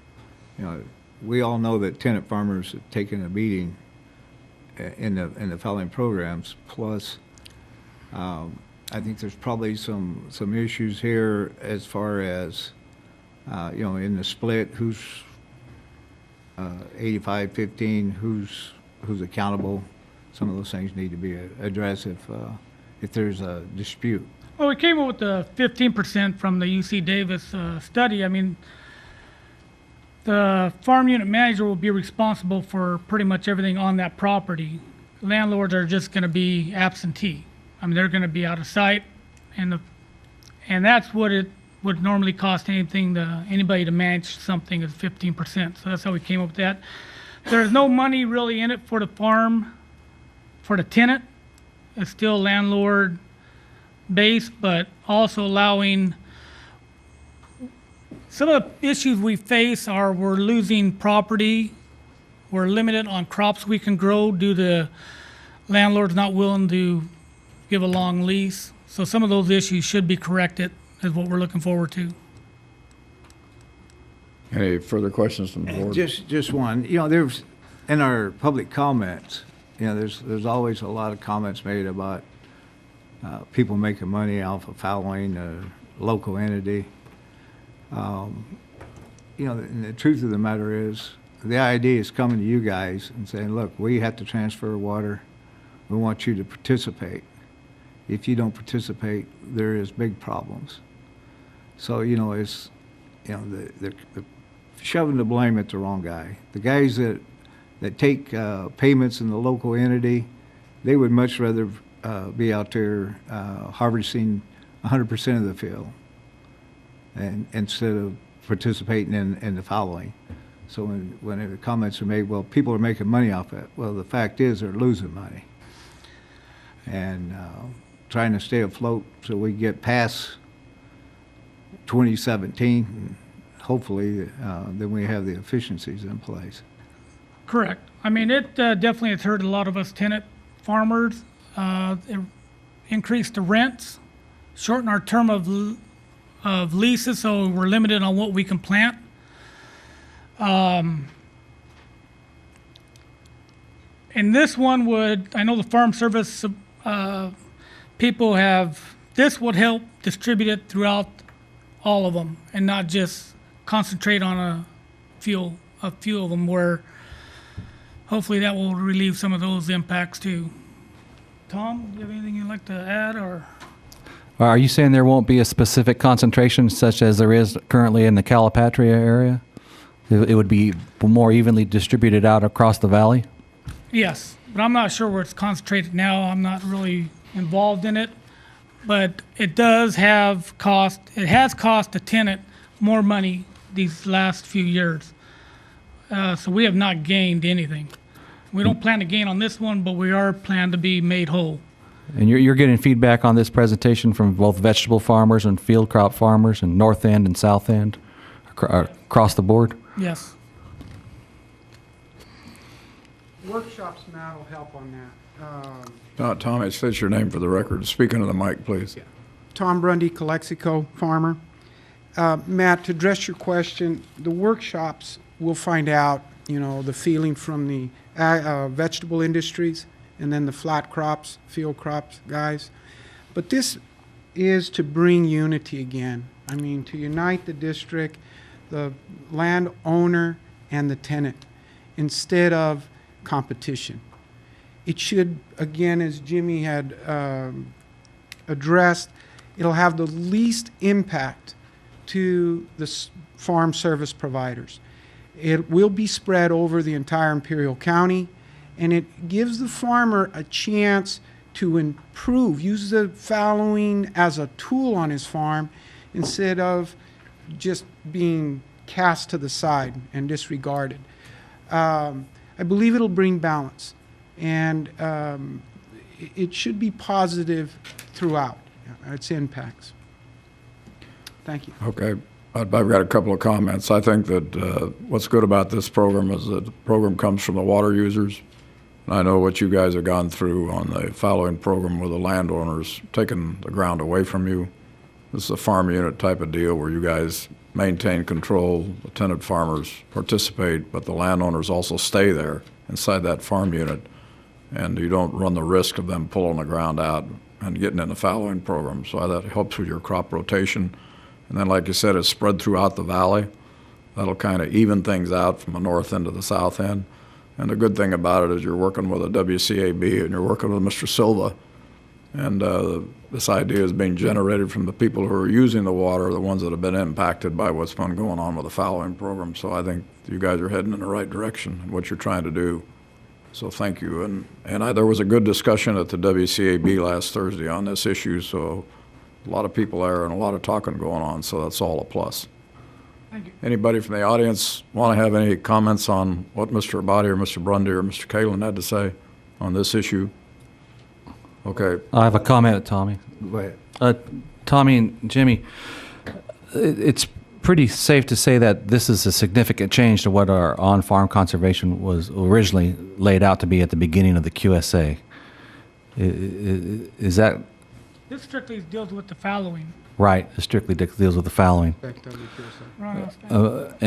We all know that tenant farmers have taken a beating in the following programs. Plus, I think there's probably some issues here as far as in the split, who's 85-15, who's accountable. Some of those things need to be addressed if there's a dispute. Well, we came up with the 15% from the UC Davis study. I mean, the farm unit manager will be responsible for pretty much everything on that property. Landlords are just going to be absentee. I mean, they're going to be out of sight, and that's what it would normally cost anybody to manage something is 15%. So that's how we came up with that. There's no money really in it for the farm, for the tenant. It's still landlord based, but also allowing some of the issues we face are we're losing property. We're limited on crops we can grow due to landlords not willing to give a long lease. So some of those issues should be corrected, is what we're looking forward to. Any further questions from the board? Just one. There's in our public comments, there's always a lot of comments made about people making money off of fallowing a local entity. And the truth of the matter is, the idea is coming to you guys and saying, look, we have to transfer water. We want you to participate. If you don't participate, there is big problems. So, it's, they're shoving the blame at the wrong guy. The guys that take payments in the local entity, they would much rather be out there harvesting 100% of the field, and instead of participating in the following. So when the comments are made, well, people are making money off it. Well, the fact is they're losing money. And trying to stay afloat so we get past 2017, and hopefully then we have the efficiencies in place. Correct. I mean, it definitely has hurt a lot of us tenant farmers. It increased the rents, shortened our term of leases, so we're limited on what we can plant. And this one would, I know the Farm Service people have, this would help distribute it throughout all of them and not just concentrate on a few of them, where hopefully that will relieve some of those impacts too. Tom, do you have anything you'd like to add, or? Are you saying there won't be a specific concentration such as there is currently in the Calipatria area? It would be more evenly distributed out across the valley? Yes, but I'm not sure where it's concentrated now. I'm not really involved in it. But it does have cost, it has cost the tenant more money these last few years. So we have not gained anything. We don't plan to gain on this one, but we are planned to be made whole. And you're getting feedback on this presentation from both vegetable farmers and field crop farmers in North End and South End, across the board? Yes. Workshops, Matt, will help on that. Tom, state your name for the record. Speak into the mic, please. Yeah. Tom Brundy, Calexico farmer. Matt, to address your question, the workshops will find out, the feeling from the vegetable industries and then the flat crops, field crops guys. But this is to bring unity again. I mean, to unite the district, the landowner, and the tenant instead of competition. It should, again, as Jimmy had addressed, it'll have the least impact to the farm service providers. It will be spread over the entire Imperial County, and it gives the farmer a chance to improve, use the fallowing as a tool on his farm instead of just being cast to the side and disregarded. I believe it'll bring balance, and it should be positive throughout its impacts. Thank you. Okay. I've got a couple of comments. I think that what's good about this program is that the program comes from the water users. And I know what you guys have gone through on the fallowing program with the landowners taking the ground away from you. This is a farm unit type of deal where you guys maintain control, the tenant farmers participate, but the landowners also stay there inside that farm unit, and you don't run the risk of them pulling the ground out and getting in the fallowing program. So that helps with your crop rotation. And then, like you said, it's spread throughout the valley. That'll kind of even things out from the north end to the south end. And the good thing about it is you're working with a WCAB and you're working with Mr. Silva. And this idea is being generated from the people who are using the water, the ones that have been impacted by what's been going on with the fallowing program. So I think you guys are heading in the right direction in what you're trying to do. So thank you. And there was a good discussion at the WCAB last Thursday on this issue. So a lot of people there and a lot of talking going on. So that's all a plus. Thank you. Anybody from the audience want to have any comments on what Mr. Abadi or Mr. Brundy or Mr. Kalin had to say on this issue? Okay. I have a comment, Tommy. Go ahead. Tommy and Jimmy, it's pretty safe to say that this is a significant change to what our on-farm conservation was originally laid out to be at the beginning of the QSA. Is that This strictly deals with the fallowing. right? It strictly deals with the fallowing. Right.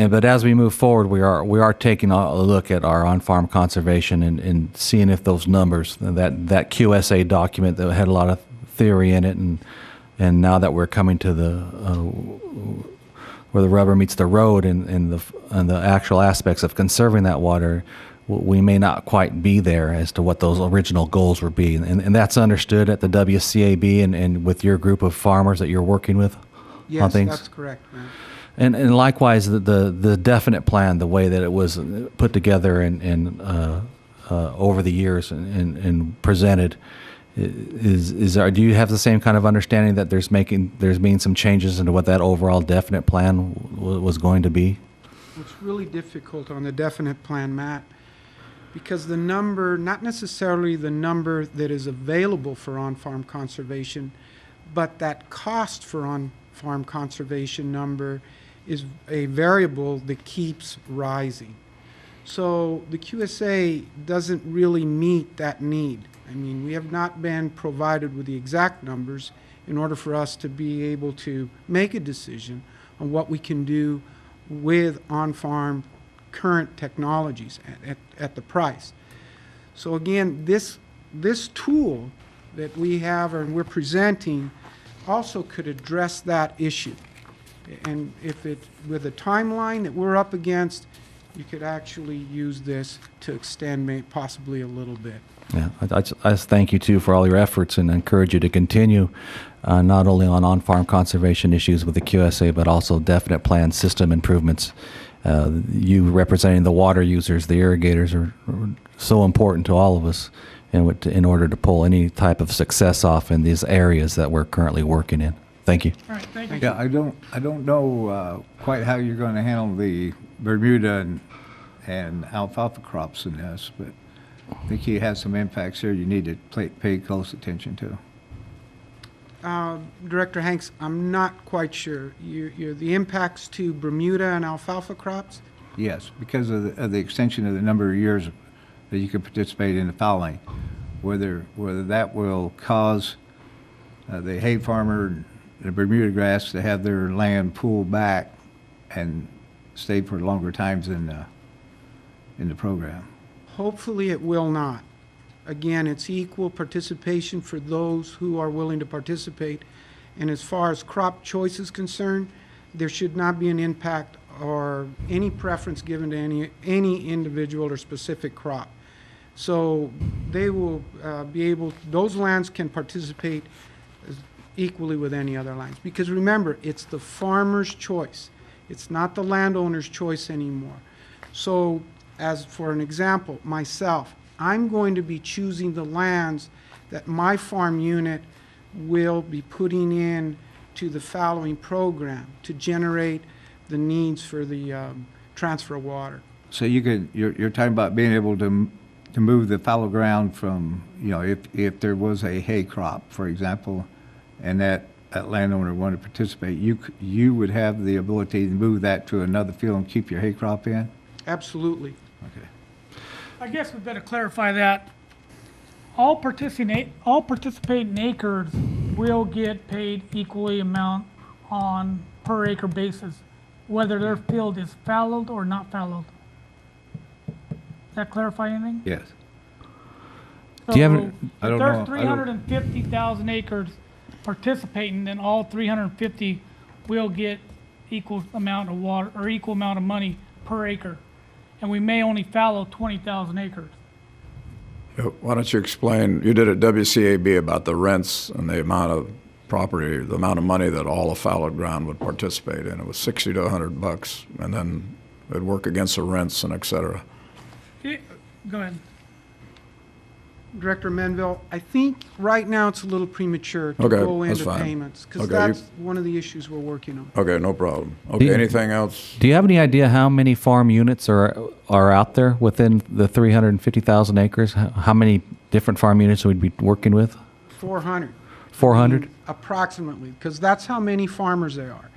But as we move forward, we are taking a look at our on-farm conservation and seeing if those numbers, that QSA document that had a lot of theory in it, and now that we're coming to the where the rubber meets the road and the actual aspects of conserving that water, we may not quite be there as to what those original goals would be. And that's understood at the WCAB and with your group of farmers that you're working with on Yes, things? that's correct, man. And likewise, the definite plan, the way that it was put together and over the years and presented, Do you have the same kind of understanding that there's been some changes into what that overall definite plan was going to be? It's really difficult on the definite plan, Matt, because the number, not necessarily the number that is available for on-farm conservation, but that cost for on-farm conservation number is a variable that keeps rising. So the QSA doesn't really meet that need. I mean, we have not been provided with the exact numbers in order for us to be able to make a decision on what we can do with on-farm current technologies at the price. So again, this tool that we have and we're presenting also could address that issue. And if it, with a timeline that we're up against, you could actually use this to extend possibly a little bit. Yeah, I just thank you too for all your efforts and encourage you to continue not only on-farm conservation issues with the QSA, but also definite plan system improvements. You representing the water users, the irrigators, are so important to all of us in order to pull any type of success off in these areas that we're currently working in. Thank you. All right, thank you. Yeah, I don't know quite how you're going to handle the Bermuda and alfalfa crops in this, but I think you have some impacts here you need to pay close attention to. Director Hanks, I'm not quite sure. The impacts to Bermuda and alfalfa crops? Yes, because of the extension of the number of years that you can participate in the fallowing, whether that will cause the hay farmer, the Bermuda grass, to have their land pulled back and stay for longer times in the program. Hopefully it will not. Again, it's equal participation for those who are willing to participate. And as far as crop choice is concerned, there should not be an impact or any preference given to any individual or specific crop. So they will be able, those lands can participate equally with any other lands. Because remember, it's the farmer's choice. It's not the landowner's choice anymore. So as for an example, myself, I'm going to be choosing the lands that my farm unit will be putting in to the fallowing program to generate the needs for the transfer of water. So you're talking about being able to move the fallow ground from, if there was a hay crop, for example, and that landowner wanted to participate, you would have the ability to move that to another field and keep your hay crop in? Absolutely. Okay. I guess we better clarify that. All participating acres will get paid equally amount on per acre basis, whether their field is fallowed or not fallowed. Does that clarify anything? Yes. So Do you have if there's 350,000 acres participating, then all 350 will get equal amount of water or equal amount of money per acre. And we may only fallow 20,000 acres. Why don't you explain, you did at WCAB about the rents and the amount of property, the amount of money that all the fallowed ground would participate in. It was $60 to $100, and then it'd work against the rents and et cetera. Go ahead. Director Menville, I think right now it's a little premature to Okay, go that's into fine. payments, because Okay, that's one of the issues we're working on. Okay, no problem. Okay, anything else? Do you have any idea how many farm units are out there within the 350,000 acres? How many different farm units we'd be working with? 400. 400? Approximately, because that's how many farmers there are.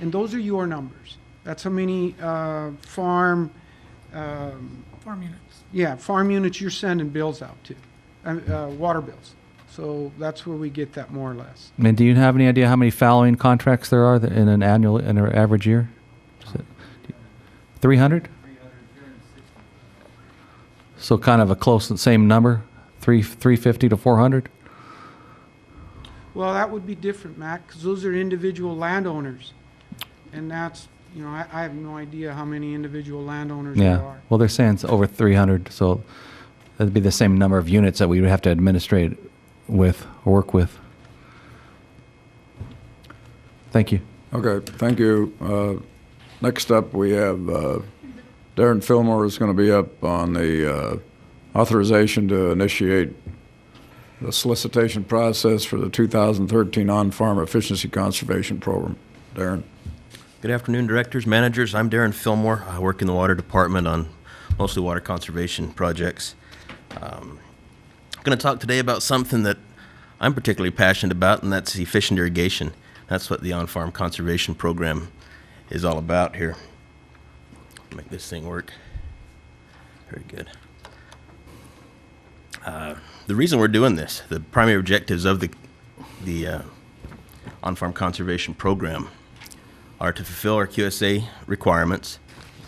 And those are your numbers. That's how many farm units. Yeah, farm units you're sending bills out to, water bills. So that's where we get that more or less. And do you have any idea how many fallowing contracts there are in an average year? 300? So kind of a close, same number, 350 to 400? Well, that would be different, Matt, because those are individual landowners. And that's, I have no idea how many individual landowners there Yeah. are. Well, they're saying it's over 300, so that'd be the same number of units that we would have to administrate with or work with. Thank you. Okay, thank you. Next up, we have Darren Fillmore is going to be up on the authorization to initiate the solicitation process for the 2013 On-Farm Efficiency Conservation Program. Darren. Good afternoon, directors, managers. I'm Darren Fillmore. I work in the water department on mostly water conservation projects. I'm going to talk today about something that I'm particularly passionate about, and that's efficient irrigation. That's what the On-Farm Conservation Program is all about here. Make this thing work. Very good. The reason we're doing this, the primary objectives of the On-Farm Conservation Program are to fulfill our QSA requirements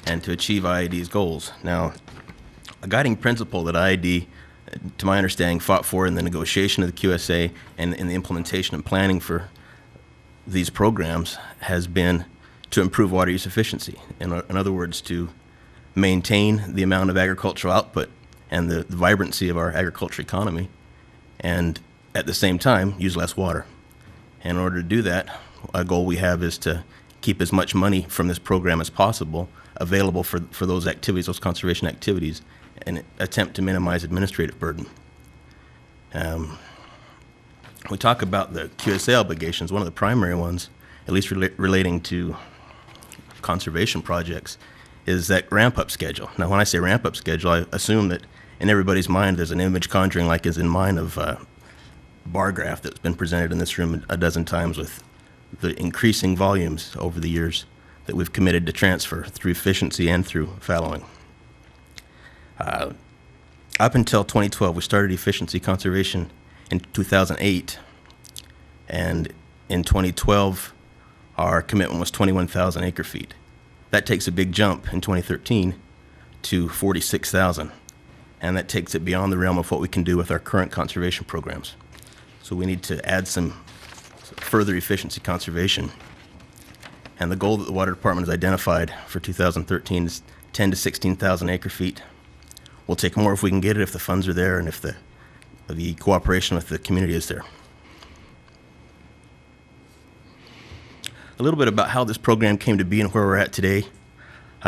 and to achieve IID's goals. Now, a guiding principle that IID, to my understanding, fought for in the negotiation of the QSA and in the implementation and planning for these programs has been to improve water use efficiency. In other words, to maintain the amount of agricultural output and the vibrancy of our agricultural economy, and at the same time, use less water. And in order to do that, a goal we have is to keep as much money from this program as possible available for those activities, those conservation activities, and attempt to minimize administrative burden. We talk about the QSA obligations. One of the primary ones, at least relating to conservation projects, is that ramp-up schedule. Now, when I say ramp-up schedule, I assume that in everybody's mind there's an image conjuring like is in mine of a bar graph that's been presented in this room a dozen times with the increasing volumes over the years that we've committed to transfer through efficiency and through fallowing. Up until 2012, we started efficiency conservation in 2008, and in 2012, our commitment was 21,000 acre feet. That takes a big jump in 2013 to 46,000, and that takes it beyond the realm of what we can do with our current conservation programs. So we need to add some further efficiency conservation. And the goal that the Water Department has identified for 2013 is 10 to 16,000 acre feet. We'll take more if we can get it, if the funds are there and if the cooperation with the community is there. A little bit about how this program came to be and where we're at today.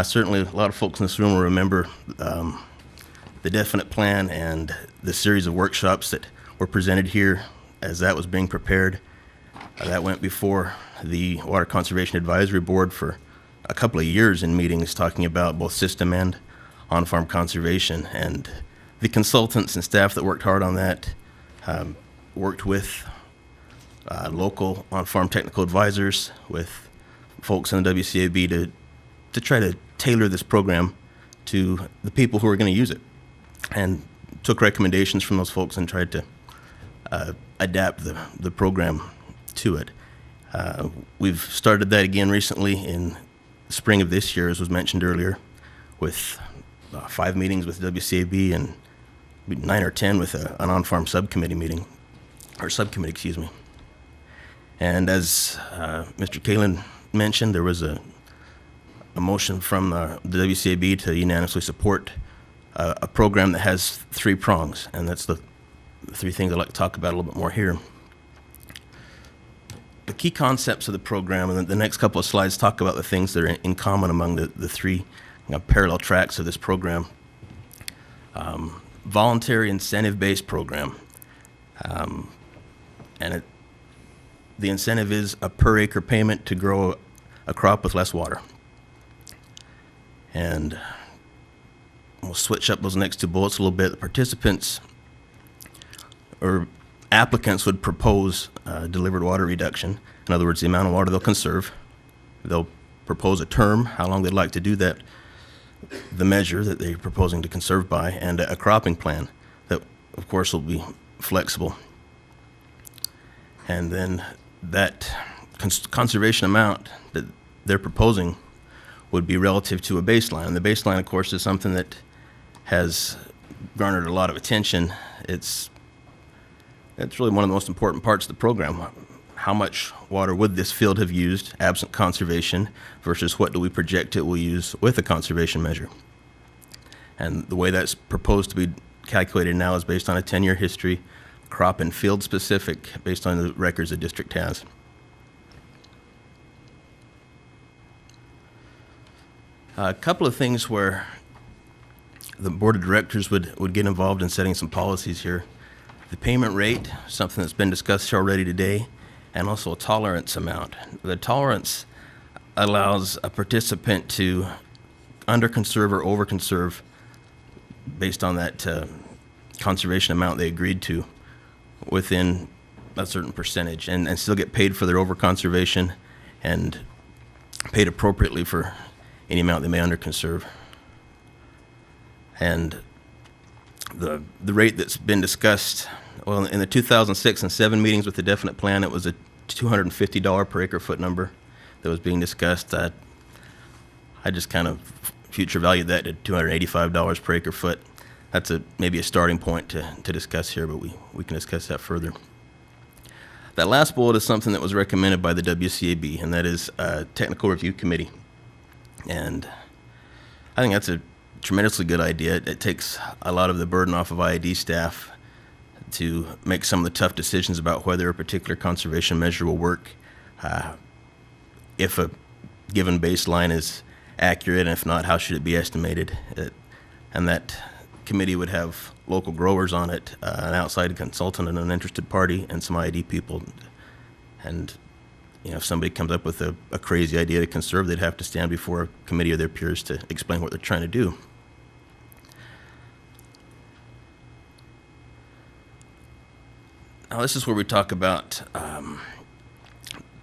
Certainly a lot of folks in this room will remember the definite plan and the series of workshops that were presented here as that was being prepared. That went before the Water Conservation Advisory Board for a couple of years in meetings talking about both system and on-farm conservation. And the consultants and staff that worked hard on that worked with local on-farm technical advisors, with folks in the WCAB to try to tailor this program to the people who are going to use it, and took recommendations from those folks and tried to adapt the program to it. We've started that again recently in the spring of this year, as was mentioned earlier, with 5 meetings with WCAB and 9 or 10 with an on-farm subcommittee meeting, or subcommittee, excuse me. And as Mr. Kalin mentioned, there was a motion from the WCAB to unanimously support a program that has 3 prongs, and that's the 3 things I'd like to talk about a little bit more here. The key concepts of the program, and the next couple of slides talk about the things that are in common among the 3 parallel tracks of this program. Voluntary incentive-based program, and the incentive is a per acre payment to grow a crop with less water. And we'll switch up those next 2 bullets a little bit. The participants or applicants would propose delivered water reduction. In other words, the amount of water they'll conserve. They'll propose a term, how long they'd like to do that, the measure that they're proposing to conserve by, and a cropping plan that, of course, will be flexible. And then that conservation amount that they're proposing would be relative to a baseline. And the baseline, of course, is something that has garnered a lot of attention. It's really one of the most important parts of the program. How much water would this field have used absent conservation versus what do we project it will use with a conservation measure? And the way that's proposed to be calculated now is based on a 10-year history, crop and field specific, based on the records the district has. A couple of things where the board of directors would get involved in setting some policies here. the payment rate, something that's been discussed here already today, and also a tolerance amount. The tolerance allows a participant to under-conserve or over-conserve based on that conservation amount they agreed to within a certain percentage, and still get paid for their over-conservation and paid appropriately for any amount they may under-conserve. And the rate that's been discussed, well, in the 2006 and 7 meetings with the definite plan, it was a $250 per acre foot number that was being discussed. I just kind of future valued that to $285 per acre foot. That's maybe a starting point to discuss here, but we can discuss that further. That last bullet is something that was recommended by the WCAB, and that is a technical review committee. And I think that's a tremendously good idea. It takes a lot of the burden off of IAD staff to make some of the tough decisions about whether a particular conservation measure will work, if a given baseline is accurate, and if not, how should it be estimated. And that committee would have local growers on it, an outside consultant and an interested party, and some IAD people. And if somebody comes up with a crazy idea to conserve, they'd have to stand before a committee of their peers to explain what they're trying to do. Now, this is where we talk about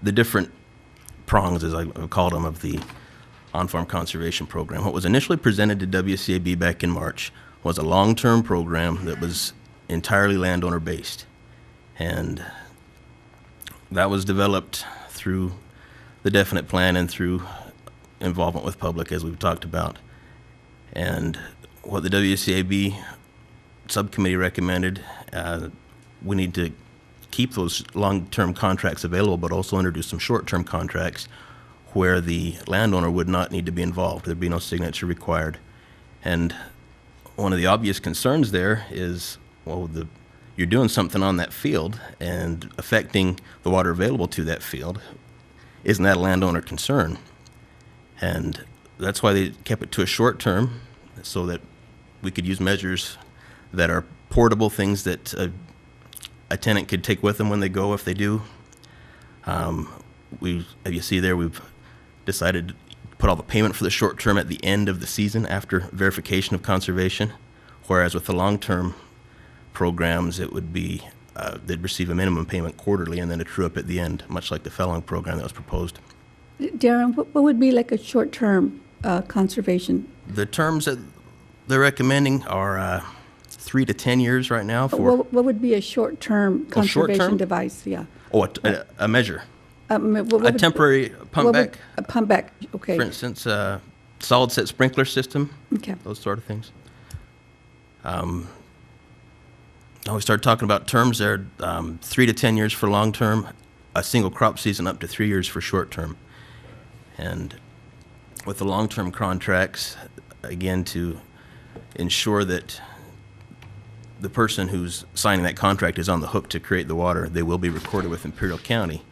the different prongs, as I called them, of the on-farm conservation program. What was initially presented to WCAB back in March was a long-term program that was entirely landowner-based. And that was developed through the definite plan and through involvement with public, as we've talked about. And what the WCAB subcommittee recommended, we need to keep those long-term contracts available, but also introduce some short-term contracts where the landowner would not need to be involved. There'd be no signature required. And one of the obvious concerns there is, well, you're doing something on that field and affecting the water available to that field. Isn't that a landowner concern? And that's why they kept it to a short term, so that we could use measures that are portable, things that a tenant could take with them when they go, if they do. As you see there, we've decided to put all the payment for the short term at the end of the season after verification of conservation, whereas with the long-term programs, it would be they'd receive a minimum payment quarterly and then a true-up at the end, much like the fallowing program that was proposed. Darren, what would be like a short-term conservation? The terms that they're recommending are 3 to 10 years right now. For What would be a short-term conservation short-term? device? Yeah. Oh, a measure. What A would- temporary pump what would- back. A pump back, okay. For instance, solid set sprinkler system. Okay. Those sort of things. Now we started talking about terms there, 3 to 10 years for long term, a single crop season up to 3 years for short term. And with the long term contracts, again, to ensure that the person who's signing that contract is on the hook to create the water, they will be recorded with Imperial County,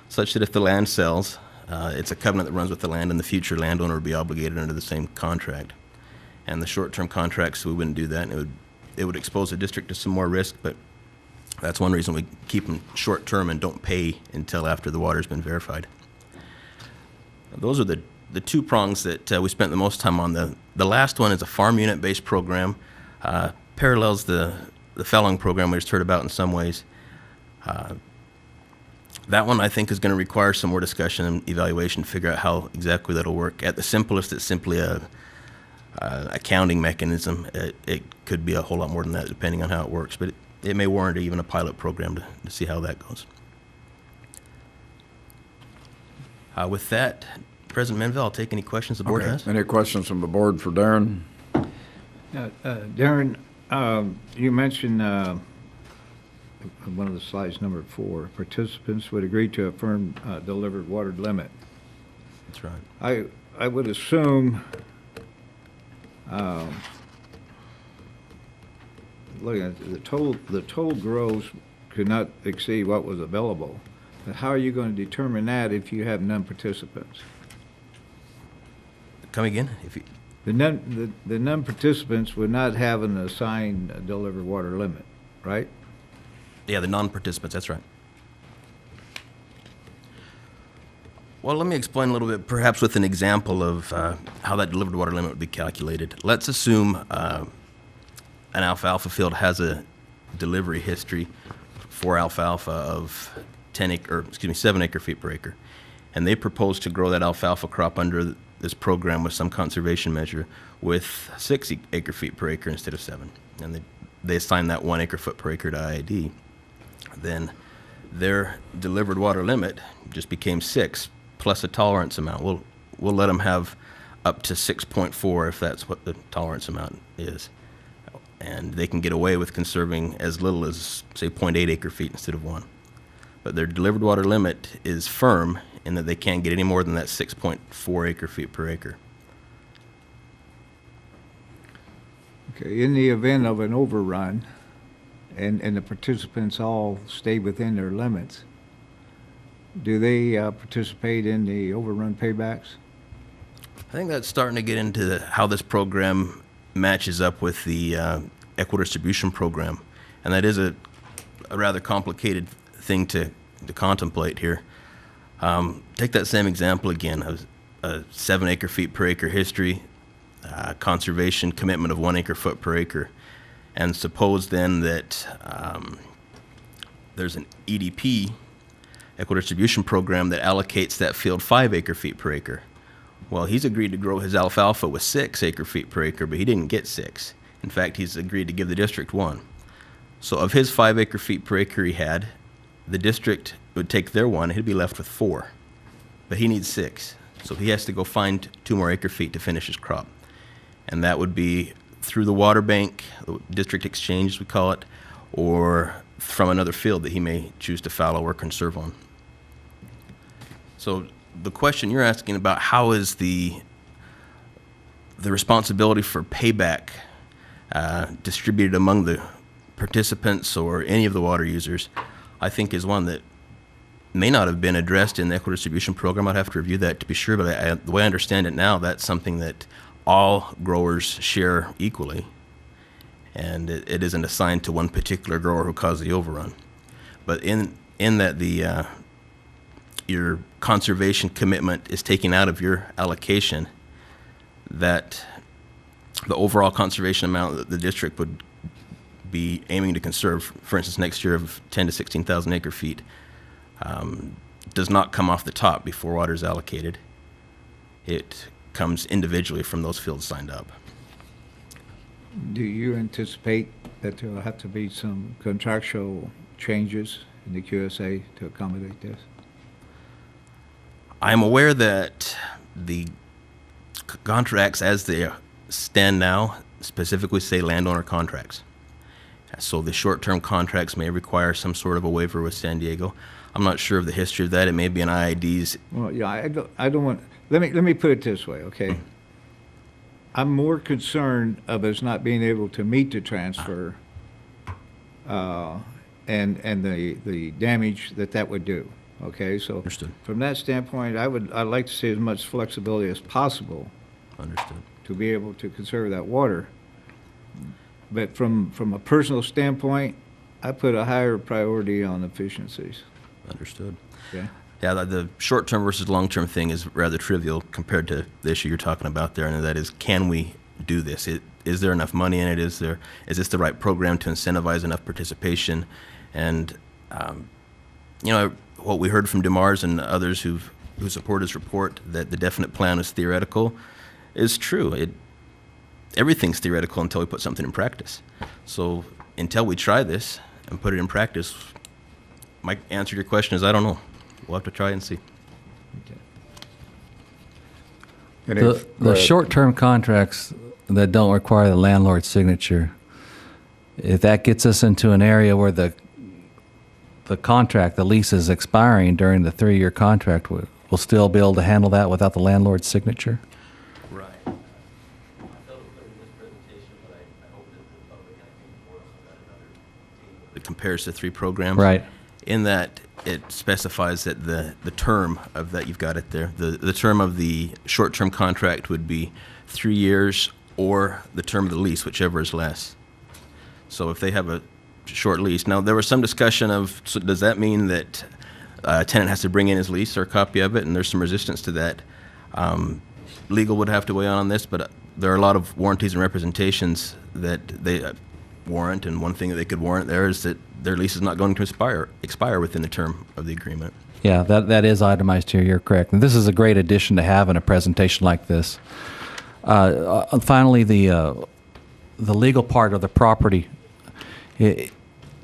such that if the land sells, it's a covenant that runs with the land, and the future landowner would be obligated under the same contract. And the short-term contracts, we wouldn't do that, and it would expose the district to some more risk, but that's one reason we keep them short-term and don't pay until after the water's been verified. Those are the two prongs that we spent the most time on. The last one is a farm unit-based program, parallels the fallowing program we just heard about in some ways. That one, I think, is going to require some more discussion and evaluation to figure out how exactly that'll work. At the simplest, it's simply a accounting mechanism. It could be a whole lot more than that, depending on how it works, but it may warrant even a pilot program to see how that goes. With that, President Menville, I'll take any questions the board has. Any questions from the board for Darren? Darren, you mentioned one of the slides, number 4, participants would agree to a firm delivered water limit. That's right. I would assume, looking at the total gross could not exceed what was available. But how are you going to determine that if you have non-participants? Come again? The non-participants would not have an assigned delivered water limit, right? Yeah, the non-participants, that's right. Well, let me explain a little bit, perhaps with an example of how that delivered water limit would be calculated. Let's assume an alfalfa field has a delivery history for alfalfa of 7 acre feet per acre. And they propose to grow that alfalfa crop under this program with some conservation measure with 6 acre feet per acre instead of 7. And they assign that 1 acre foot per acre to IID. Then their delivered water limit just became 6 plus a tolerance amount. We'll let them have up to 6.4 if that's what the tolerance amount is. And they can get away with conserving as little as, say, 0.8 acre feet instead of 1. But their delivered water limit is firm in that they can't get any more than that 6.4 acre feet per acre. Okay, in the event of an overrun, and the participants all stay within their limits, do they participate in the overrun paybacks? I think that's starting to get into how this program matches up with the equitable distribution program. And that is a rather complicated thing to contemplate here. Take that same example again, a 7 acre feet per acre history, conservation commitment of 1 acre foot per acre. And suppose then that there's an EDP, equitable distribution program, that allocates that field 5 acre feet per acre. Well, he's agreed to grow his alfalfa with 6 acre feet per acre, but he didn't get 6. In fact, he's agreed to give the district 1. So of his 5 acre feet per acre he had, the district would take their 1, he'd be left with 4. But he needs 6. So he has to go find 2 more acre feet to finish his crop. And that would be through the water bank, the district exchange, we call it, or from another field that he may choose to fallow or conserve on. So the question you're asking about how is the responsibility for payback distributed among the participants or any of the water users, I think is one that may not have been addressed in the equitable distribution program. I'd have to review that to be sure, but the way I understand it now, that's something that all growers share equally, and it isn't assigned to one particular grower who caused the overrun. But in that your conservation commitment is taken out of your allocation, that the overall conservation amount that the district would be aiming to conserve, for instance, next year of 10 to 16,000 acre feet, does not come off the top before water is allocated. It comes individually from those fields signed up. Do you anticipate that there will have to be some contractual changes in the QSA to accommodate this? I'm aware that the contracts as they stand now specifically say landowner contracts. So the short-term contracts may require some sort of a waiver with San Diego. I'm not sure of the history of that. It may be an IID's. Well, yeah, I don't want. Let me put it this way, okay? I'm more concerned of us not being able to meet the transfer, and the damage that would do. Okay, so Understood. From that standpoint, I'd like to see as much flexibility as possible. Understood. To be able to conserve that water. But from a personal standpoint, I put a higher priority on efficiencies. Understood. Okay. Yeah, the short-term versus long-term thing is rather trivial compared to the issue you're talking about there, and that is, can we do this? Is there enough money in it? Is this the right program to incentivize enough participation? And what we heard from DeMars and others who support his report, that the definite plan is theoretical, is true. Everything's theoretical until we put something in practice. So until we try this and put it in practice, my answer to your question is I don't know. We'll have to try and see. Okay. The short-term contracts that don't require the landlord's signature, if that gets us into an area where the contract, the lease is expiring during the 3-year contract, we'll still be able to handle that without the landlord's signature? Right. It compares the 3 programs. Right. In that it specifies that the term of that, you've got it there, the term of the short-term contract would be 3 years or the term of the lease, whichever is less. So if they have a short lease. Now, there was some discussion of, so does that mean that a tenant has to bring in his lease or a copy of it? And there's some resistance to that. Legal would have to weigh in on this, but there are a lot of warranties and representations that they warrant, and one thing that they could warrant there is that their lease is not going to expire within the term of the agreement. Yeah, that is itemized here. You're correct. And this is a great addition to have in a presentation like this. Finally, the legal part of the property,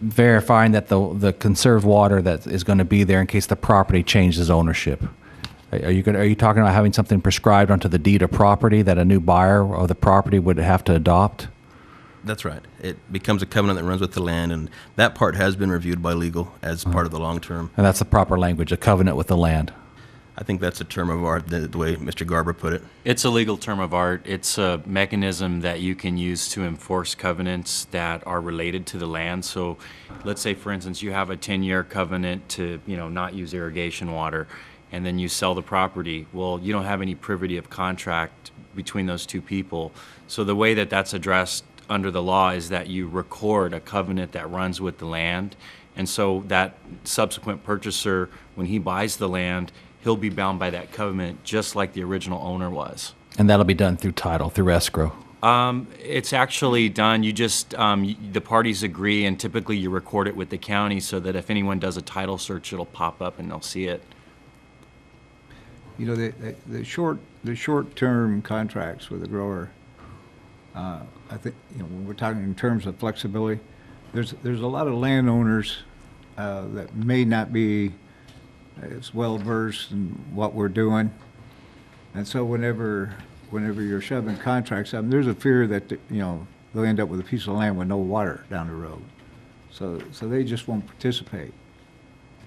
verifying that the conserved water that is going to be there in case the property changes ownership. Are you talking about having something prescribed onto the deed of property that a new buyer of the property would have to adopt? That's right. It becomes a covenant that runs with the land, and that part has been reviewed by legal as part of the long term. And that's the proper language, a covenant with the land. I think that's a term of art, the way Mr. Garber put it. It's a legal term of art. It's a mechanism that you can use to enforce covenants that are related to the land. So let's say, for instance, you have a 10-year covenant to, not use irrigation water, and then you sell the property. Well, you don't have any privity of contract between those two people. So the way that that's addressed under the law is that you record a covenant that runs with the land. And so that subsequent purchaser, when he buys the land, he'll be bound by that covenant just like the original owner was. And that'll be done through title, through escrow. It's actually done. You just, the parties agree, and typically you record it with the county so that if anyone does a title search, it'll pop up and they'll see it. The short-term contracts with the grower, I think, when we're talking in terms of flexibility, there's a lot of landowners that may not be as well versed in what we're doing, and so whenever you're shoving contracts up, there's a fear that they'll end up with a piece of land with no water down the road, so they just won't participate.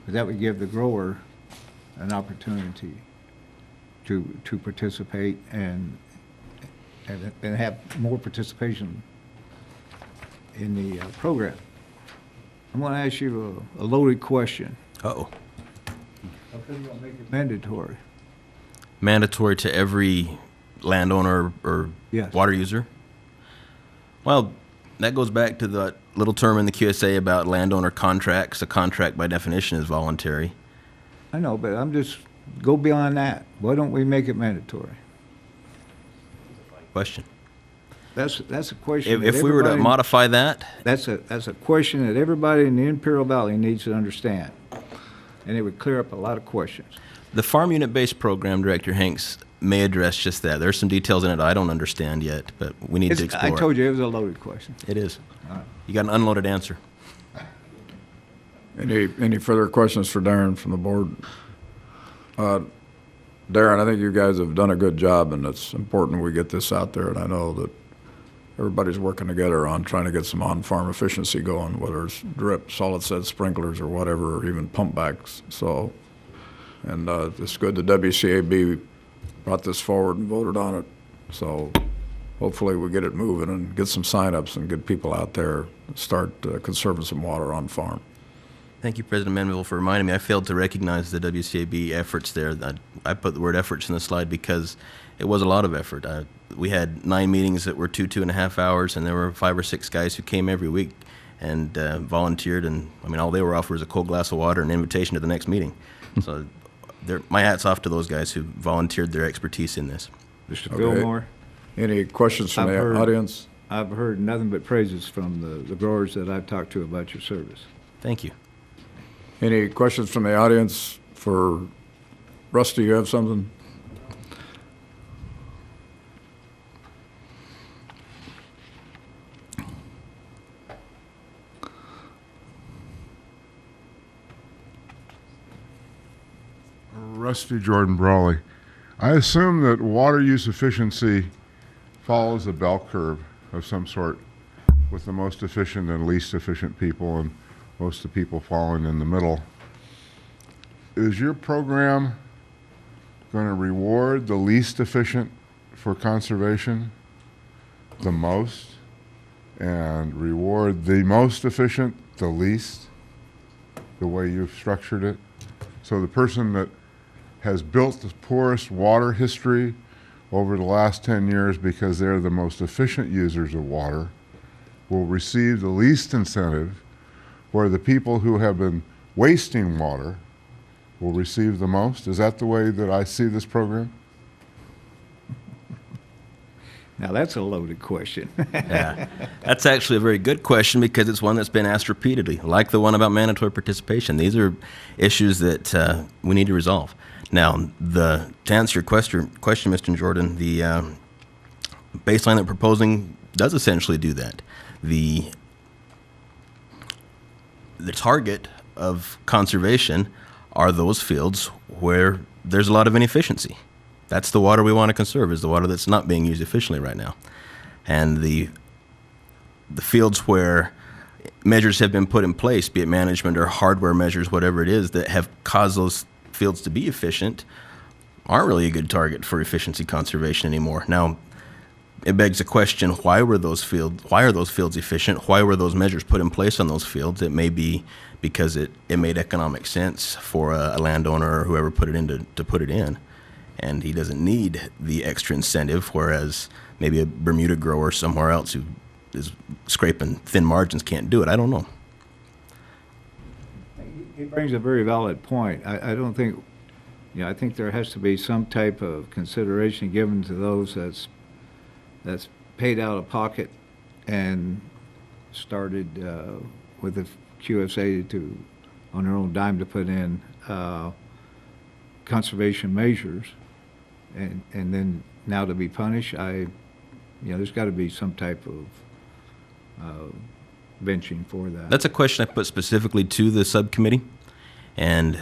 But that would give the grower an opportunity to participate and have more participation in the program. I'm going to ask you a loaded question. Uh-oh. How come you don't make it mandatory? Mandatory to every landowner or Yes. water user? Well, that goes back to the little term in the QSA about landowner contracts. A contract by definition is voluntary. I know, but I'm just, go beyond that. Why don't we make it mandatory? Question. That's a question. If we were to modify that? That's a question that everybody in the Imperial Valley needs to understand. And it would clear up a lot of questions. The farm unit-based program, Director Hanks, may address just that. There's some details in it I don't understand yet, but we need to explore. I told you it was a loaded question. It is. You got an unloaded answer. Any further questions for Darren from the board? Darren, I think you guys have done a good job, and it's important we get this out there, and I know that everybody's working together on trying to get some on-farm efficiency going, whether it's drip, solid-set sprinklers, or whatever, or even pump backs. So, and it's good the WCAB brought this forward and voted on it. So hopefully we get it moving and get some sign-ups and get people out there, start conserving some water on farm. Thank you, President Menville, for reminding me. I failed to recognize the WCAB efforts there. I put the word efforts in the slide because it was a lot of effort. We had 9 meetings that were 2.5 hours, and there were 5 or 6 guys who came every week and volunteered. And I mean, all they were offered was a cold glass of water and an invitation to the next meeting. So my hat's off to those guys who volunteered their expertise in this. Mr. Fillmore? Any questions from the audience? I've heard nothing but praises from the growers that I've talked to about your service. Thank you. Any questions from the audience for Rusty? You have something? Rusty Jordan Brawley. I assume that water use efficiency follows a bell curve of some sort, with the most efficient and least efficient people, and most of the people falling in the middle. Is your program going to reward the least efficient for conservation the most, and reward the most efficient the least, the way you've structured it? So the person that has built the poorest water history over the last 10 years because they're the most efficient users of water will receive the least incentive where the people who have been wasting water will receive the most? Is that the way that I see this program? Now, that's a loaded question. Yeah, that's actually a very good question because it's one that's been asked repeatedly, like the one about mandatory participation. These are issues that we need to resolve. Now, to answer your question, Mr. Jordan, the baseline that we're proposing does essentially do that. The target of conservation are those fields where there's a lot of inefficiency. That's the water we want to conserve, is the water that's not being used efficiently right now. And the fields where measures have been put in place, be it management or hardware measures, whatever it is, that have caused those fields to be efficient, aren't really a good target for efficiency conservation anymore. Now, it begs the question, why are those fields efficient? Why were those measures put in place on those fields? It may be because it made economic sense for a landowner or whoever put it in to put it in. And he doesn't need the extra incentive, whereas maybe a Bermuda grower somewhere else who is scraping thin margins can't do it. I don't know. He brings a very valid point. I don't think, I think there has to be some type of consideration given to those that's paid out of pocket and started with the QSA on their own dime to put in conservation measures, and then now to be punished. There's got to be some type of benching for that. That's a question I put specifically to the subcommittee, and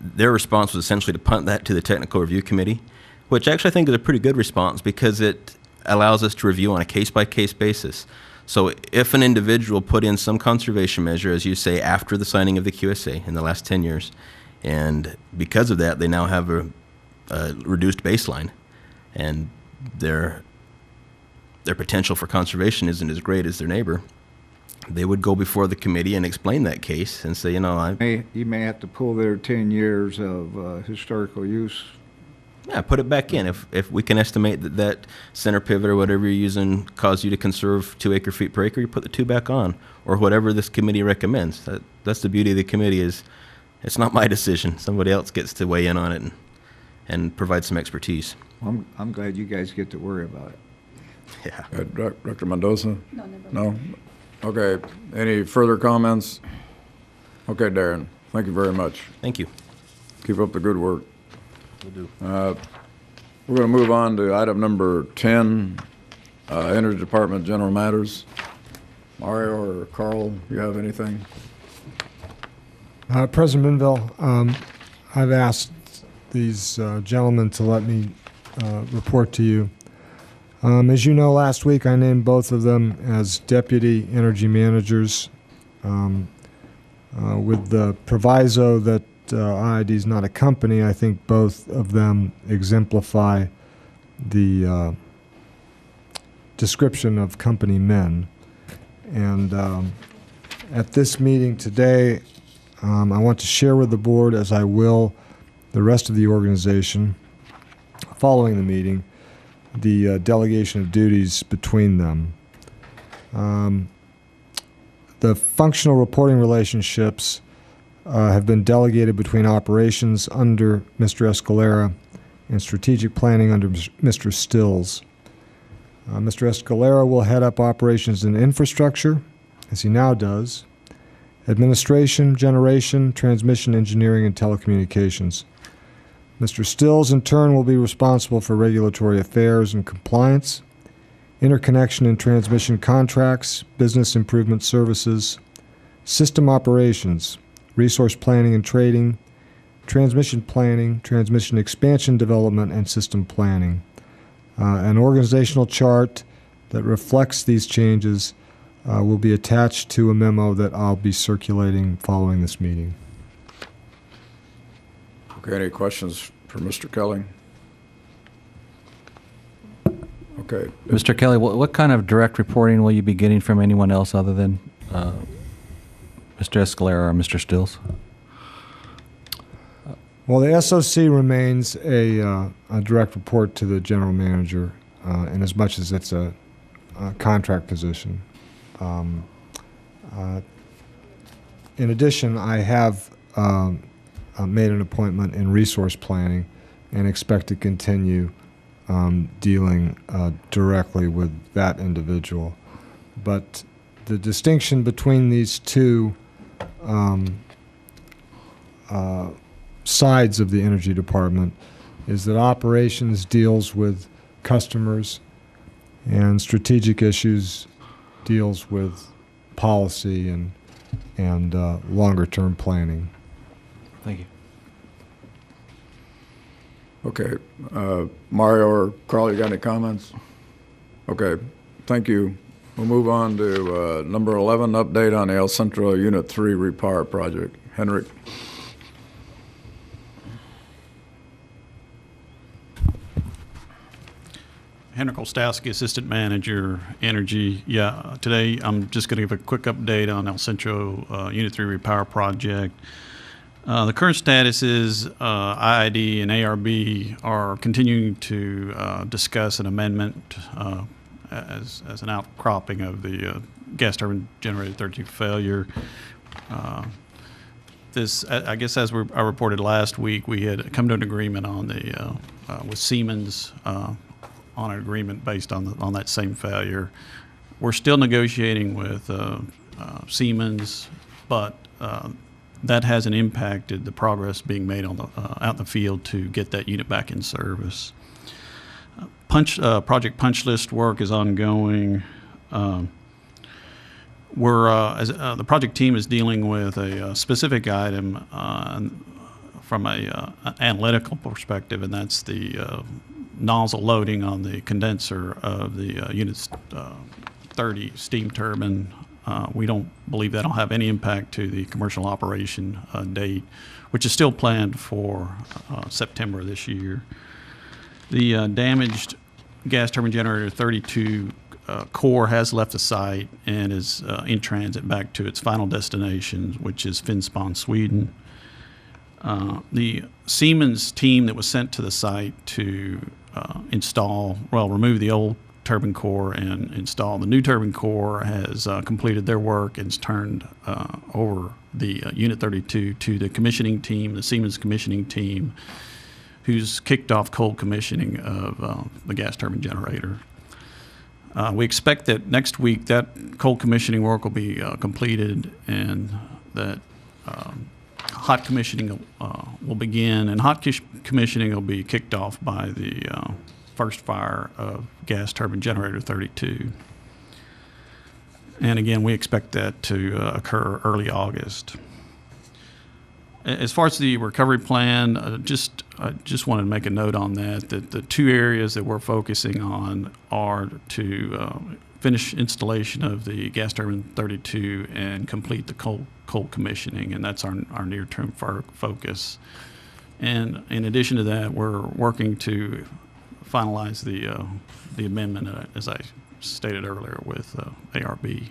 their response was essentially to punt that to the technical review committee, which actually I think is a pretty good response because it allows us to review on a case-by-case basis. So if an individual put in some conservation measure, as you say, after the signing of the QSA in the last 10 years, and because of that, they now have a reduced baseline, and their potential for conservation isn't as great as their neighbor, they would go before the committee and explain that case and say, you may have to pull their 10 years of historical use. Yeah, put it back in. If we can estimate that center pivot or whatever you're using caused you to conserve 2 acre-feet per acre, you put the 2 back on, or whatever this committee recommends. That's the beauty of the committee, is it's not my decision. Somebody else gets to weigh in on it and provide some expertise. Well, I'm glad you guys get to worry about it. Yeah. Dr. Mendoza? No, never. No? Okay. Any further comments? Okay, Darren. Thank you very much. Thank you. Keep up the good work. Will do. We're going to move on to item number 10, Energy Department General Matters. Mario or Carl, you have anything? President Minville, I've asked these gentlemen to let me report to you. As you know, last week I named both of them as deputy energy managers with the proviso that IID is not a company. I think both of them exemplify the description of company men. And at this meeting today, I want to share with the board, as I will the rest of the organization, following the meeting, the delegation of duties between them. The functional reporting relationships have been delegated between operations under Mr. Escalera and strategic planning under Mr. Stills. Mr. Escalera will head up operations and infrastructure, as he now does, administration, generation, transmission engineering, and telecommunications. Mr. Stills, in turn, will be responsible for regulatory affairs and compliance, interconnection and transmission contracts, business improvement services, system operations, resource planning and trading, transmission planning, transmission expansion development, and system planning. An organizational chart that reflects these changes will be attached to a memo that I'll be circulating following this meeting. Okay, any questions for Mr. Kelly? Okay. Mr. Kelly, what kind of direct reporting will you be getting from anyone else other than Mr. Escalera or Mr. Stills? Well, the SOC remains a direct report to the general manager, in as much as it's a in addition, I have made an appointment in resource planning and expect to continue dealing directly with that individual. But the distinction between these two sides of the Energy Department is that operations deals with customers and strategic issues deals with policy and longer-term planning. Thank you. Okay. Mario or Carl, you got any comments? Okay. Thank you. We'll move on to number 11, update on the El Centro Unit 3 repower project. Henrik. Henrik Olstowski, Assistant Manager, Energy. Yeah, today I'm just going to give a quick update on El Centro Unit 3 repower project. The current status is IID and ARB are continuing to discuss an amendment as an outcropping of the gas turbine generator 32 failure. I guess as I reported last week, we had come to an agreement on the with Siemens on an agreement based on that same failure. We're still negotiating with Siemens, but that hasn't impacted the progress being made on out in the field to get that unit back in service. Project punch list work is ongoing. The project team is dealing with a specific item from an analytical perspective, and that's the nozzle loading on the condenser of the Unit 30 steam turbine. We don't believe that'll have any impact to the commercial operation date, which is still planned for September this year. The damaged gas turbine generator 32 core has left the site and is in transit back to its final destination, which is Finspång, Sweden. The Siemens team that was sent to the site to remove the old turbine core and install the new turbine core has completed their work and has turned over the Unit 32 to the commissioning team, the Siemens commissioning team, who's kicked off cold commissioning of the gas turbine generator. We expect that next week that cold commissioning work will be completed and that hot commissioning will begin, and hot commissioning will be kicked off by the first fire of gas turbine generator 32. And again, we expect that to occur early August. As far as the recovery plan, I just wanted to make a note on that the two areas that we're focusing on are to finish installation of the gas turbine 32 and complete the cold commissioning, and that's our near-term focus. And in addition to that, we're working to finalize the amendment, as I stated earlier, with ARB.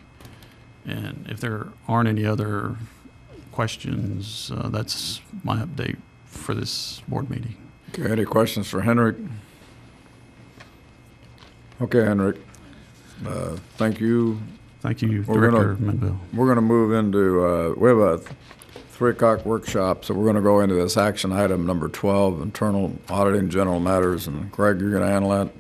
And if there aren't any other questions, that's my update for this board meeting. Okay, any questions for Henrik? Okay, Henrik. Thank you. Thank you, Director Menville. We're going to move into, we have a 3 o'clock workshop, so we're going to go into this action item number 12, internal auditing general matters. And Greg, you're going to handle that?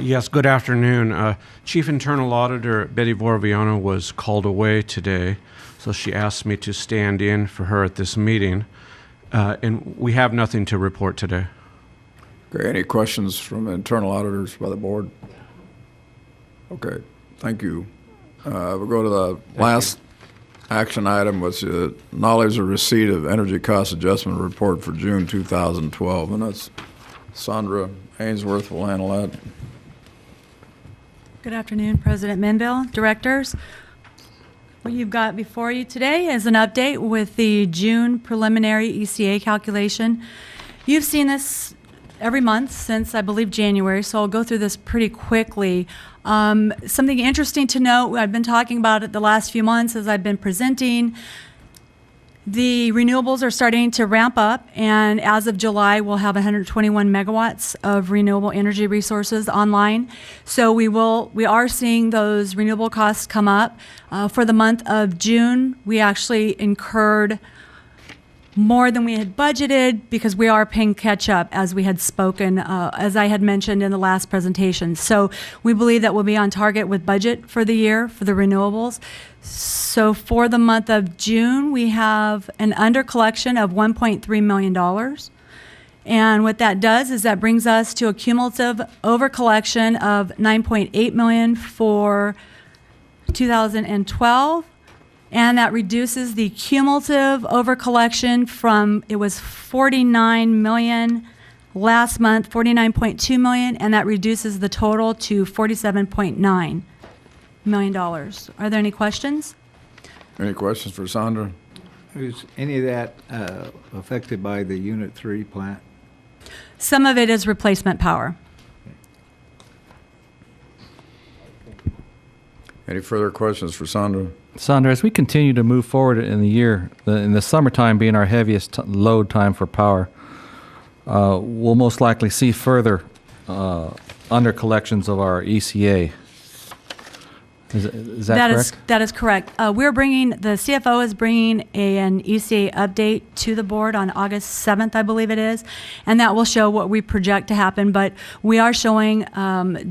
Yes, good afternoon. Chief Internal Auditor Betty Vorviano was called away today, so she asked me to stand in for her at this meeting. And we have nothing to report today. Okay, any questions from internal auditors by the board? Okay, thank you. We'll go to the last action item, which is knowledge of receipt of energy cost adjustment report for June 2012. And that's Sandra Ainsworth will handle that. Good afternoon, President Menville, directors. What you've got before you today is an update with the June preliminary ECA calculation. You've seen this every month since, I believe, January, so I'll go through this pretty quickly. Something interesting to note, I've been talking about it the last few months as I've been presenting. The renewables are starting to ramp up, and as of July, we'll have 121 megawatts of renewable energy resources online. So we are seeing those renewable costs come up. For the month of June, we actually incurred more than we had budgeted because we are paying catch up, as we had spoken, as I had mentioned in the last presentation. So we believe that we'll be on target with budget for the year for the renewables. So for the month of June, we have an under collection of $1.3 million. And what that does is that brings us to a cumulative over collection of $9.8 million for 2012. And that reduces the cumulative over collection from, it was 49 million last month, 49.2 million, and that reduces the total to $47.9 million. Are there any questions? Any questions for Sandra? Is any of that affected by the Unit 3 plant? Some of it is replacement power. Any further questions for Sandra? Sandra, as we continue to move forward in the year, in the summertime being our heaviest load time for power, we'll most likely see further under collections of our ECA. Is that correct? That is correct. The CFO is bringing an ECA update to the board on August 7th, I believe it is, and that will show what we project to happen, but we are showing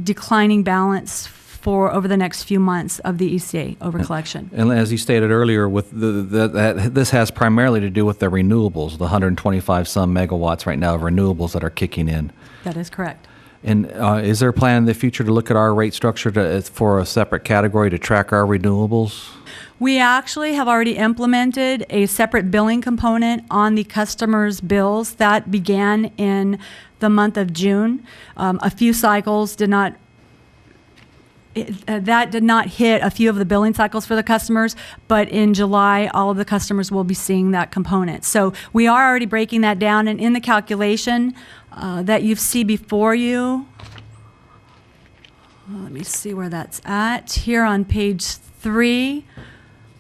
declining balance for over the next few months of the ECA over collection. And as you stated earlier, with this has primarily to do with the renewables, the 125 some megawatts right now of renewables that are kicking in. That is correct. And is there a plan in the future to look at our rate structure for a separate category to track our renewables? We actually have already implemented a separate billing component on the customer's bills. That began in the month of June. A few cycles did not that did not hit a few of the billing cycles for the customers, but in July, all of the customers will be seeing that component. So we are already breaking that down, and in the calculation that you see before you, let me see where that's at. Here on page 3,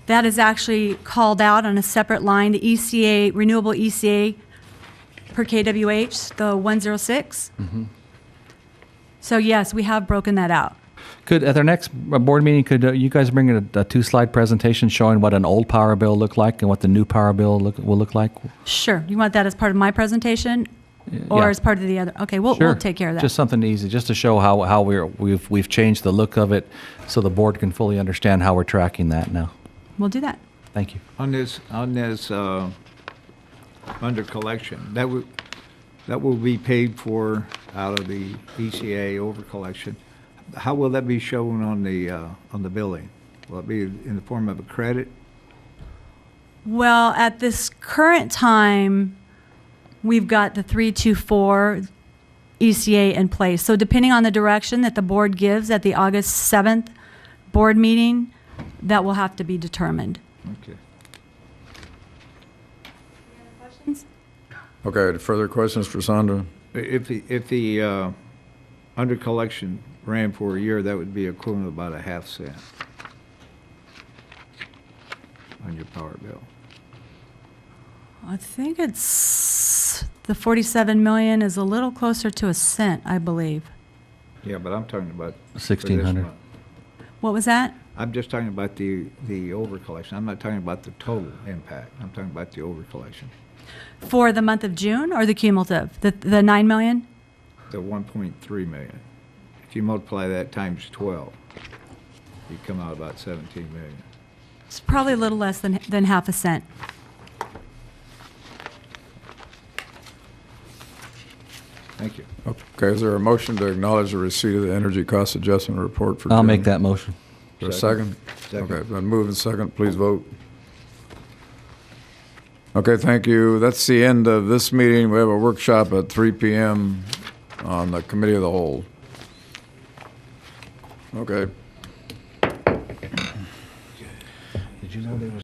that is actually called out on a separate line, the ECA, renewable ECA per kWh, the 106. Mm-hmm. So yes, we have broken that out. At their next board meeting, could you guys bring a 2-slide presentation showing what an old power bill looked like and what the new power bill will look like? Sure. You want that as part of my presentation, or Yeah. as part of the other? Okay, we'll take care of that. Just something easy, just to show how we've changed the look of it, so the board can fully understand how we're tracking that now. We'll do that. Thank you. On this under collection, that will be paid for out of the ECA over collection. How will that be shown on the billing? Will it be in the form of a credit? Well, at this current time, we've got the 324 ECA in place. So depending on the direction that the board gives at the August 7th board meeting, that will have to be determined. Okay. Questions? Okay, any further questions for Sandra? If the under collection ran for a year, that would be equivalent to about a half cent on your power bill. I think it's, the 47 million is a little closer to a cent, I believe. Yeah, but I'm talking about for this 1,600. month. What was that? I'm just talking about the over collection. I'm not talking about the total impact. I'm talking about the over collection. For the month of June or the cumulative? The 9 million? The 1.3 million. If you multiply that times 12, you come out about 17 million. It's probably a little less than half a cent. Thank you. Okay, is there a motion to acknowledge the receipt of the energy cost adjustment report for I'll June? make that motion. Is there a second? Second. Okay, been moved and second, please vote. Okay, thank you. That's the end of this meeting. We have a workshop at 3 p.m. on the Committee of the Whole. Okay. Did you know there was